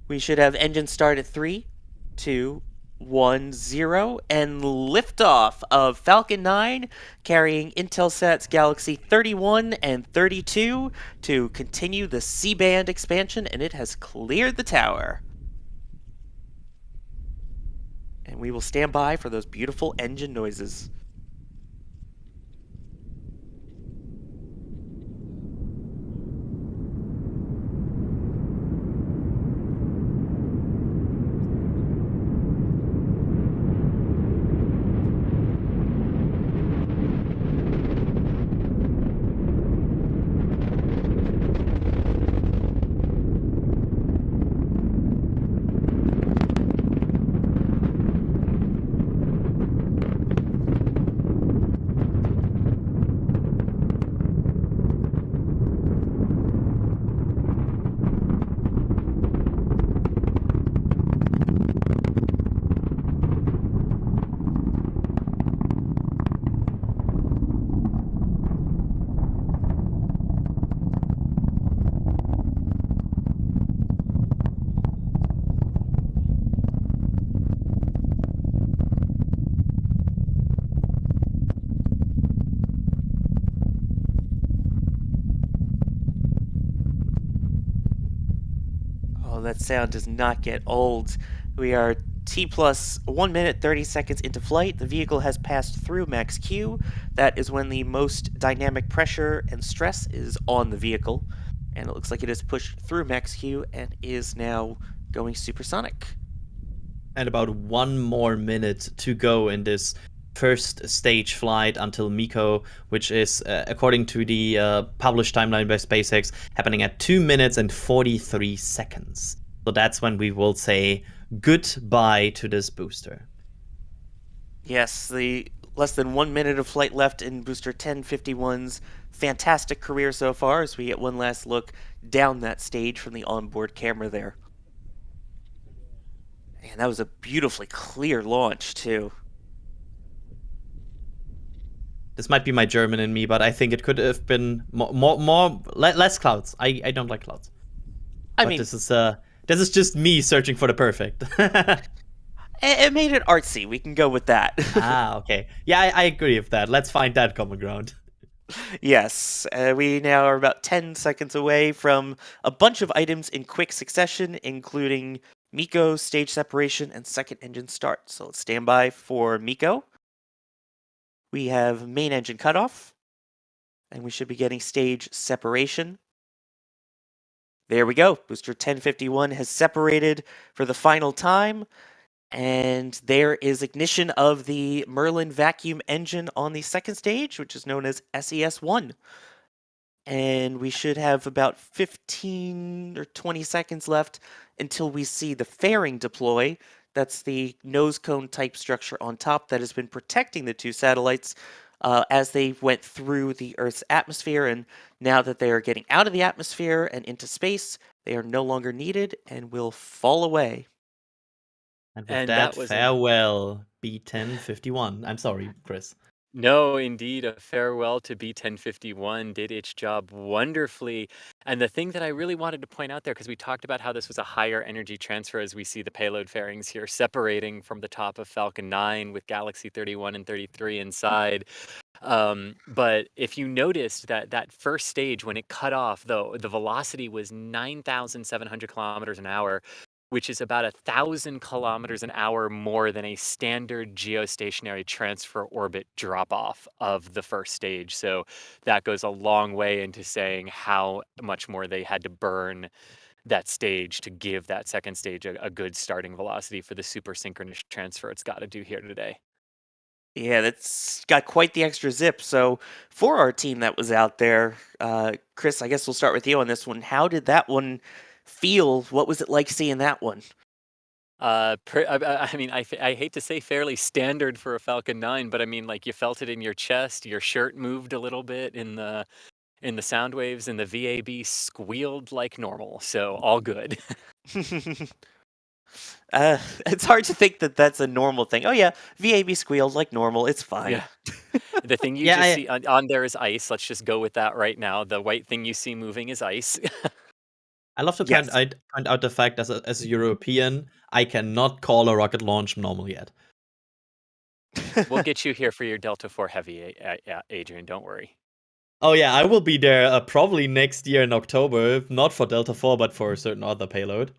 We should have engine start at 3, 2, 1, 0, and liftoff of Falcon 9 carrying Intelsat's Galaxy-31 and 32 to continue the C-band expansion, and it has cleared the tower. And we will stand by for those beautiful engine noises. Oh, that sound does not get old. We are T plus 1 minute 30 seconds into flight. The vehicle has passed through max Q. That is when the most dynamic pressure and stress is on the vehicle. And it looks like it has pushed through max Q and is now going supersonic. And about 1 more minute to go in this first stage flight until MECO, which is, according to the published timeline by SpaceX, happening at 2 minutes and 43 seconds. So that's when we will say goodbye to this booster. Yes, the less than 1 minute of flight left in booster 1051's fantastic career so far as we get one last look down that stage from the onboard camera there. And that was a beautifully clear launch, too. This might be my German in me, but I think it could have been less clouds. I don't like clouds. I But mean, this is just me searching for the perfect. it made it artsy. We can go with that. Okay. Yeah, I agree with that. Let's find that common ground. Yes, we now are about 10 seconds away from a bunch of items in quick succession, including MECO, stage separation, and second engine start. So let's stand by for MECO. We have main engine cutoff, and we should be getting stage separation. There we go. Booster 1051 has separated for the final time. And there is ignition of the Merlin vacuum engine on the second stage, which is known as SES-1. And we should have about 15 or 20 seconds left until we see the fairing deploy. That's the nose cone type structure on top that has been protecting the two satellites as they went through the Earth's atmosphere. And now that they are getting out of the atmosphere and into space, they are no longer needed and will fall away. And with And that, that was farewell, B1051. I'm sorry, Chris. No, indeed, a farewell to B1051 did its job wonderfully. And the thing that I really wanted to point out there, because we talked about how this was a higher energy transfer as we see the payload fairings here separating from the top of Falcon 9 with Galaxy-31 and 33 inside. But if you noticed that first stage, when it cut off, though, the velocity was 9,700 kilometers an hour, which is about 1,000 kilometers an hour more than a standard geostationary transfer orbit drop off of the first stage. So that goes a long way into saying how much more they had to burn that stage to give that second stage a good starting velocity for the super synchronous transfer it's got to do here today. Yeah, that's got quite the extra zip. So, for our team that was out there, Chris, I guess we'll start with you on this one. How did that one feel? What was it like seeing that one? I mean, I hate to say fairly standard for a Falcon 9, but I mean, like you felt it in your chest, your shirt moved a little bit in the sound waves, and the VAB squealed like normal. So all good. It's hard to think that that's a normal thing. Oh yeah, VAB squealed like normal. It's fine. Yeah. The thing you Yeah, just see on there is ice. Let's just go with that right now. The white thing you see moving is ice. I love to Yes. point out the fact as a European, I cannot call a rocket launch normal yet. We'll get you here for your Delta 4 Heavy, Adrian. Don't worry. Oh yeah, I will be there probably next year in October, not for Delta 4, but for a certain other payload.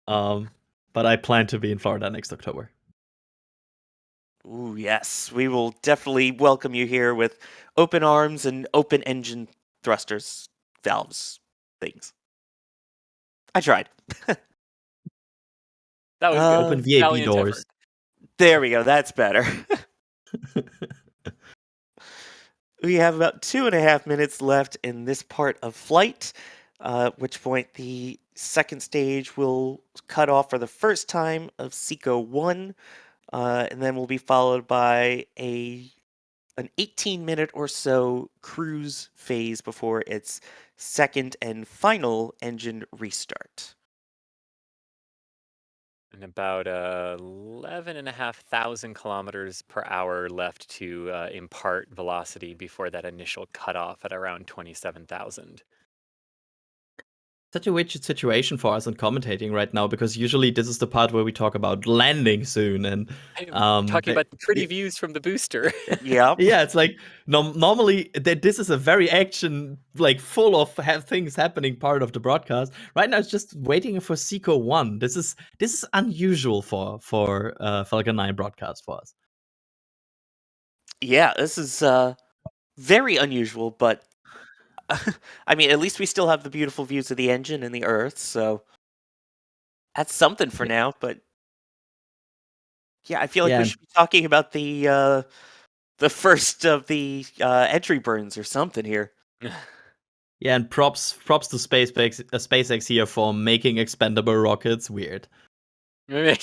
But I plan to be in Florida next October. Ooh, yes. We will definitely welcome you here with open arms and open engine thrusters, valves, things. I tried. That was good. Open VAB Valiant doors. effort. There we go. That's better. We have about 2.5 minutes left in this part of flight, at which point the second stage will cut off for the first time of SECO 1, and then will be followed by an 18-minute or so cruise phase before its second and final engine restart. And about 11,500 kilometers per hour left to impart velocity before that initial cutoff at around 27,000. Such a weird situation for us in commentating right now, because usually this is the part where we talk about landing soon and Talking about the pretty views from the booster. Yeah. yeah, it's like normally this is a very action, like full of things happening part of the broadcast. Right now, it's just waiting for Seco 1. This is unusual for Falcon 9 broadcast for us. Yeah, this is very unusual, but I mean, at least we still have the beautiful views of the engine and the Earth, so that's something for now. But yeah, I feel like we should be talking about the first of the entry burns or something here. Yeah, and props to SpaceX here for making expendable rockets weird. They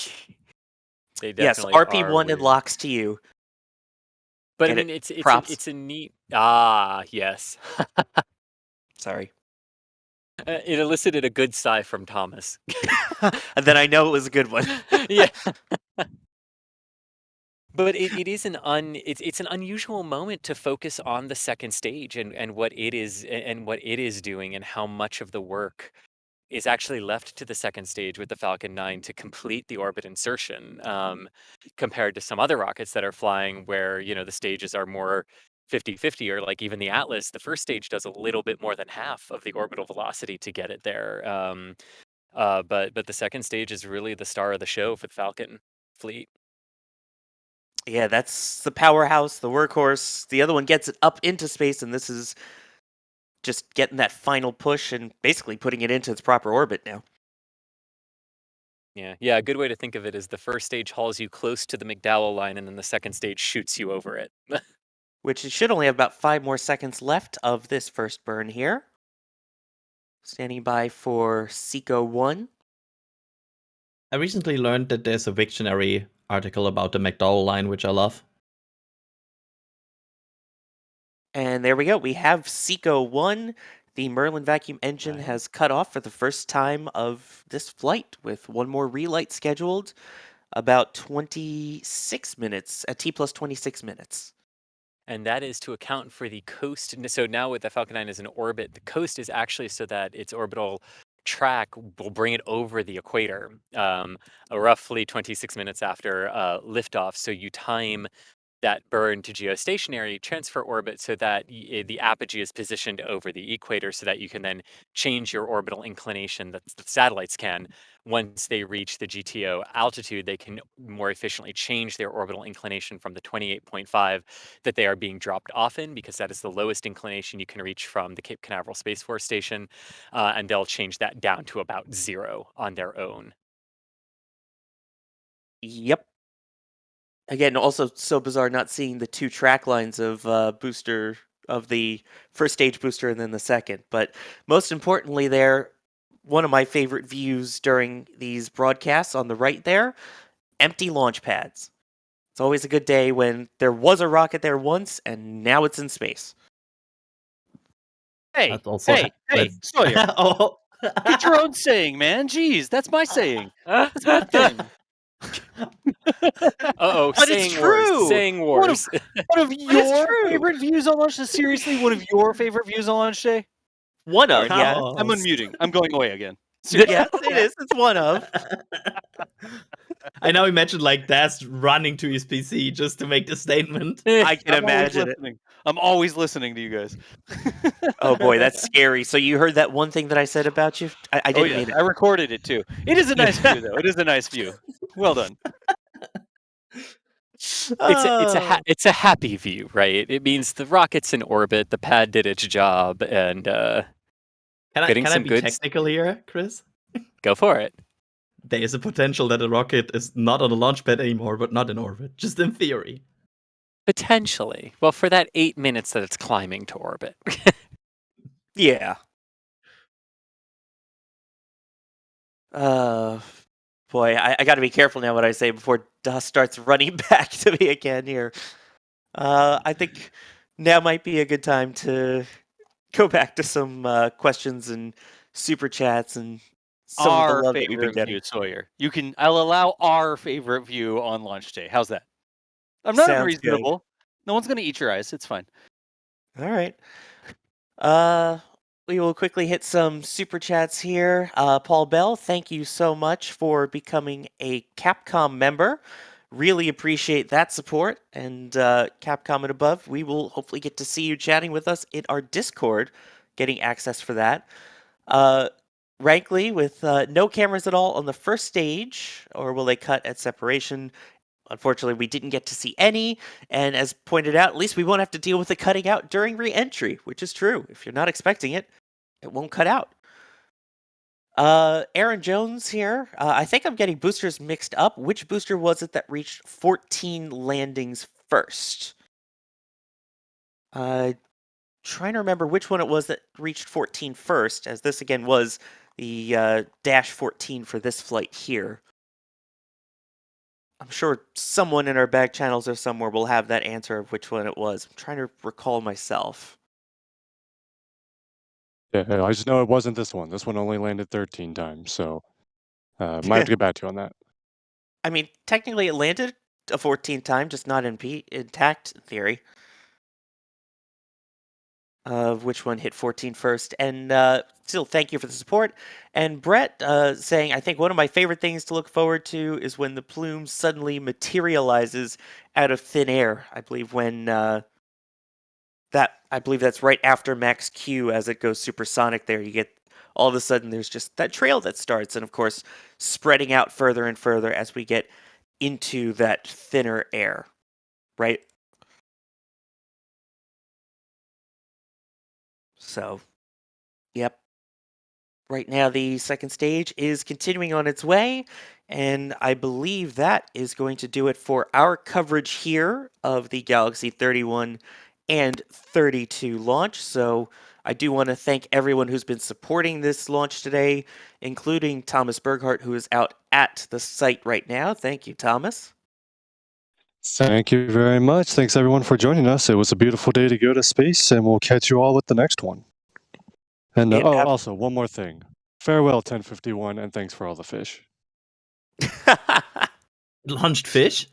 Yes, definitely RP1 are weird. unlocks to you. But I Get mean, it? it's Props. a neat. Yes. Sorry. It elicited a good sigh from Thomas. And then I know it was a good one. Yeah. But it is it's an unusual moment to focus on the second stage and what it is doing, and how much of the work is actually left to the second stage with the Falcon 9 to complete the orbit insertion, compared to some other rockets that are flying where, the stages are more 50-50, or like even the Atlas, the first stage does a little bit more than half of the orbital velocity to get it there. But the second stage is really the star of the show for the Falcon fleet. Yeah, that's the powerhouse, the workhorse. The other one gets it up into space, and this is just getting that final push and basically putting it into its proper orbit now. Yeah. A good way to think of it is the first stage hauls you close to the McDowell line, and then the second stage shoots you over it. Which it should only have about 5 more seconds left of this first burn here. Standing by for Seco 1. I recently learned that there's a Wiktionary article about the McDowell line, which I love. And there we go. We have Seco 1. The Merlin vacuum engine has cut off for the first time of this flight, with one more relight scheduled. About 26 minutes, at T plus 26 minutes. And that is to account for the coast. So now with the Falcon 9 as an orbit, the coast is actually so that its orbital track will bring it over the equator, roughly 26 minutes after liftoff. So you time that burn to geostationary transfer orbit so that the apogee is positioned over the equator, so that you can then change your orbital inclination, that the satellites can. Once they reach the GTO altitude, they can more efficiently change their orbital inclination from the 28.5 that they are being dropped off in, because that is the lowest inclination you can reach from the Cape Canaveral Space Force Station, and they'll change that down to about 0 on their own. Yep. Again, also so bizarre not seeing the 2 track lines of booster, of the first stage booster and then the second. But most importantly there, one of my favorite views during these broadcasts on the right there, empty launch pads. It's always a good day when there was a rocket there once and now it's in space. Hey, Sawyer. Oh. Get your own saying, man. Jeez, that's my saying. That's my thing. Uh-oh, But saying it's true. wars. Saying wars. One of your favorite views on launch day? Seriously, one of your favorite views on launch day? One of, yeah. I'm unmuting. I'm going away again. Yes, it is. It's one of. I now imagine like Das running to his PC just to make the statement. I can imagine it. I'm always listening to you guys. Oh boy, that's scary. So you heard that one thing that I said about you? I didn't mean it. I recorded it too. It is a nice view, though. It is a nice view. Well done. It's a happy view, right? It means the rocket's in orbit, the pad did its job, and Can I be technical here, Chris? Go for it. There is a potential that a rocket is not on a launch pad anymore, but not in orbit. Just in theory. Potentially. Well, for that 8 minutes that it's climbing to orbit. Yeah. Boy, I got to be careful now what I say before Dust starts running back to me again here. I think now might be a good time to go back to some questions and super chats and some of the love that we've been getting. View, Sawyer. I'll allow our favorite view on launch day. How's that? I'm not unreasonable. No one's going to eat your eyes. It's fine. All right. We will quickly hit some super chats here. Paul Bell, thank you so much for becoming a Capcom member. Really appreciate that support. And Capcom and above, we will hopefully get to see you chatting with us in our Discord, getting access for that. Rankly, with no cameras at all on the first stage, or will they cut at separation? Unfortunately, we didn't get to see any, and as pointed out, at least we won't have to deal with the cutting out during re-entry, which is true. If you're not expecting it, it won't cut out. Aaron Jones here. I think I'm getting boosters mixed up. Which booster was it that reached 14 landings first? Trying to remember which one it was that reached 14 first, as this again was the Dash 14 for this flight here. I'm sure someone in our back channels or somewhere will have that answer of which one it was. I'm trying to recall myself. Yeah, I just know it wasn't this one. This one only landed 13 times, so might have to get back to you on that. I mean, technically it landed a 14th time, just not intact in theory. Of which one hit 14 first. And still, thank you for the support. And Brett saying, I think one of my favorite things to look forward to is when the plume suddenly materializes out of thin air. I believe when I believe that's right after max Q as it goes supersonic there. You get all of a sudden there's just that trail that starts, and of course spreading out further and further as we get into that thinner air, right? So, yep. Right now, the second stage is continuing on its way, and I believe that is going to do it for our coverage here of the Galaxy-31 and 32 launch. So, I do want to thank everyone who's been supporting this launch today, including Thomas Berghardt, who is out at the site right now. Thank you, Thomas. Thank you very much. Thanks everyone for joining us. It was a beautiful day to go to space, and we'll catch you all with the next one. And also one more thing. Farewell 1051, and thanks for all the fish. Launched fish?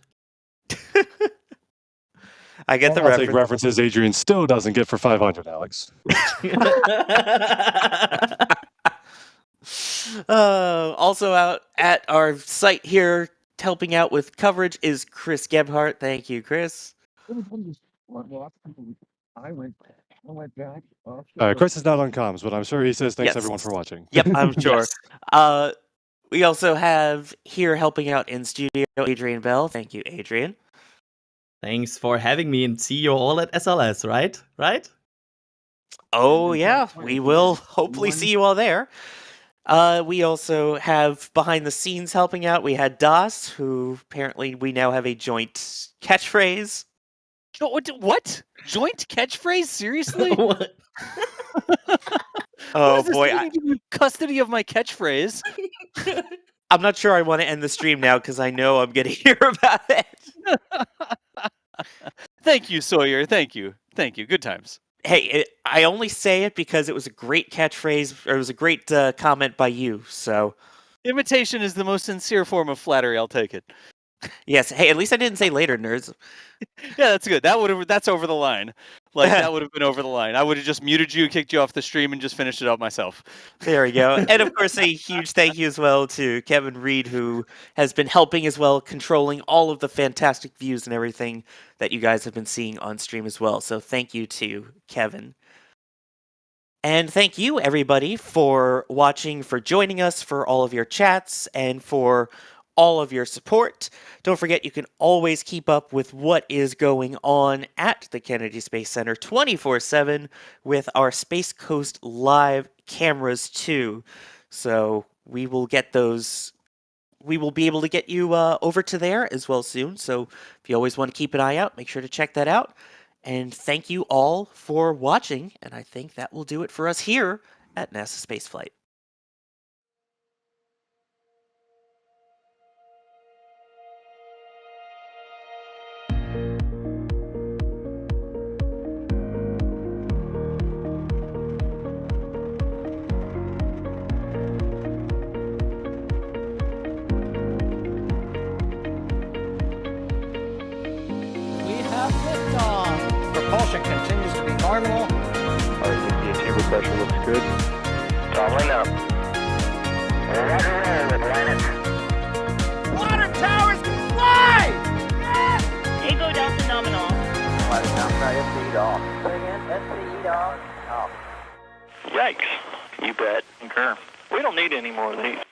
I get the I'll reference. take references Adrian still doesn't get for 500, Alex. Also out at our site here, helping out with coverage is Chris Gebhardt. Thank you, Chris. Chris is not on comms, but I'm sure he says thanks Yes. everyone for watching. Yep, I'm sure. Yes. We also have here helping out in studio Adrian Bell. Thank you, Adrian. Thanks for having me, and see you all at SLS, right? Right? Oh yeah, we will hopefully see you all there. We also have behind the scenes helping out. We had Das, who apparently we now have a joint catchphrase. What? Joint catchphrase? Seriously? What? Oh boy, Custody of my catchphrase. I'm not sure I want to end the stream now because I know I'm going to hear about it. Thank you, Sawyer. Thank you. Good times. Hey, I only say it because it was a great catchphrase, or it was a great comment by you, so... Imitation is the most sincere form of flattery. I'll take it. Yes. Hey, at least I didn't say later, nerds. Yeah, that's good. That's over the line. Like, that would have been over the line. I would have just muted you, kicked you off the stream, and just finished it up myself. There we go. And of course, a huge thank you as well to Kevin Reed, who has been helping as well, controlling all of the fantastic views and everything that you guys have been seeing on stream as well. So thank you to Kevin. And thank you, everybody, for watching, for joining us, for all of your chats, and for all of your support. Don't forget, you can always keep up with what is going on at the Kennedy Space Center 24/7 with our Space Coast live cameras too. So we will get those. We will be able to get you over to there as well soon. So if you always want to keep an eye out, make sure to check that out. And thank you all for watching. And I think that will do it for us here at NASA Spaceflight. Propulsion continues to be normal. Our pressure looks good. Throttling up. Roger, roll, Atlantis. Water towers can fly! Yes! Tango Delta nominal. Flight sound SC off. Say again, SC off. Yikes. You bet. Concur. We don't need any more of these.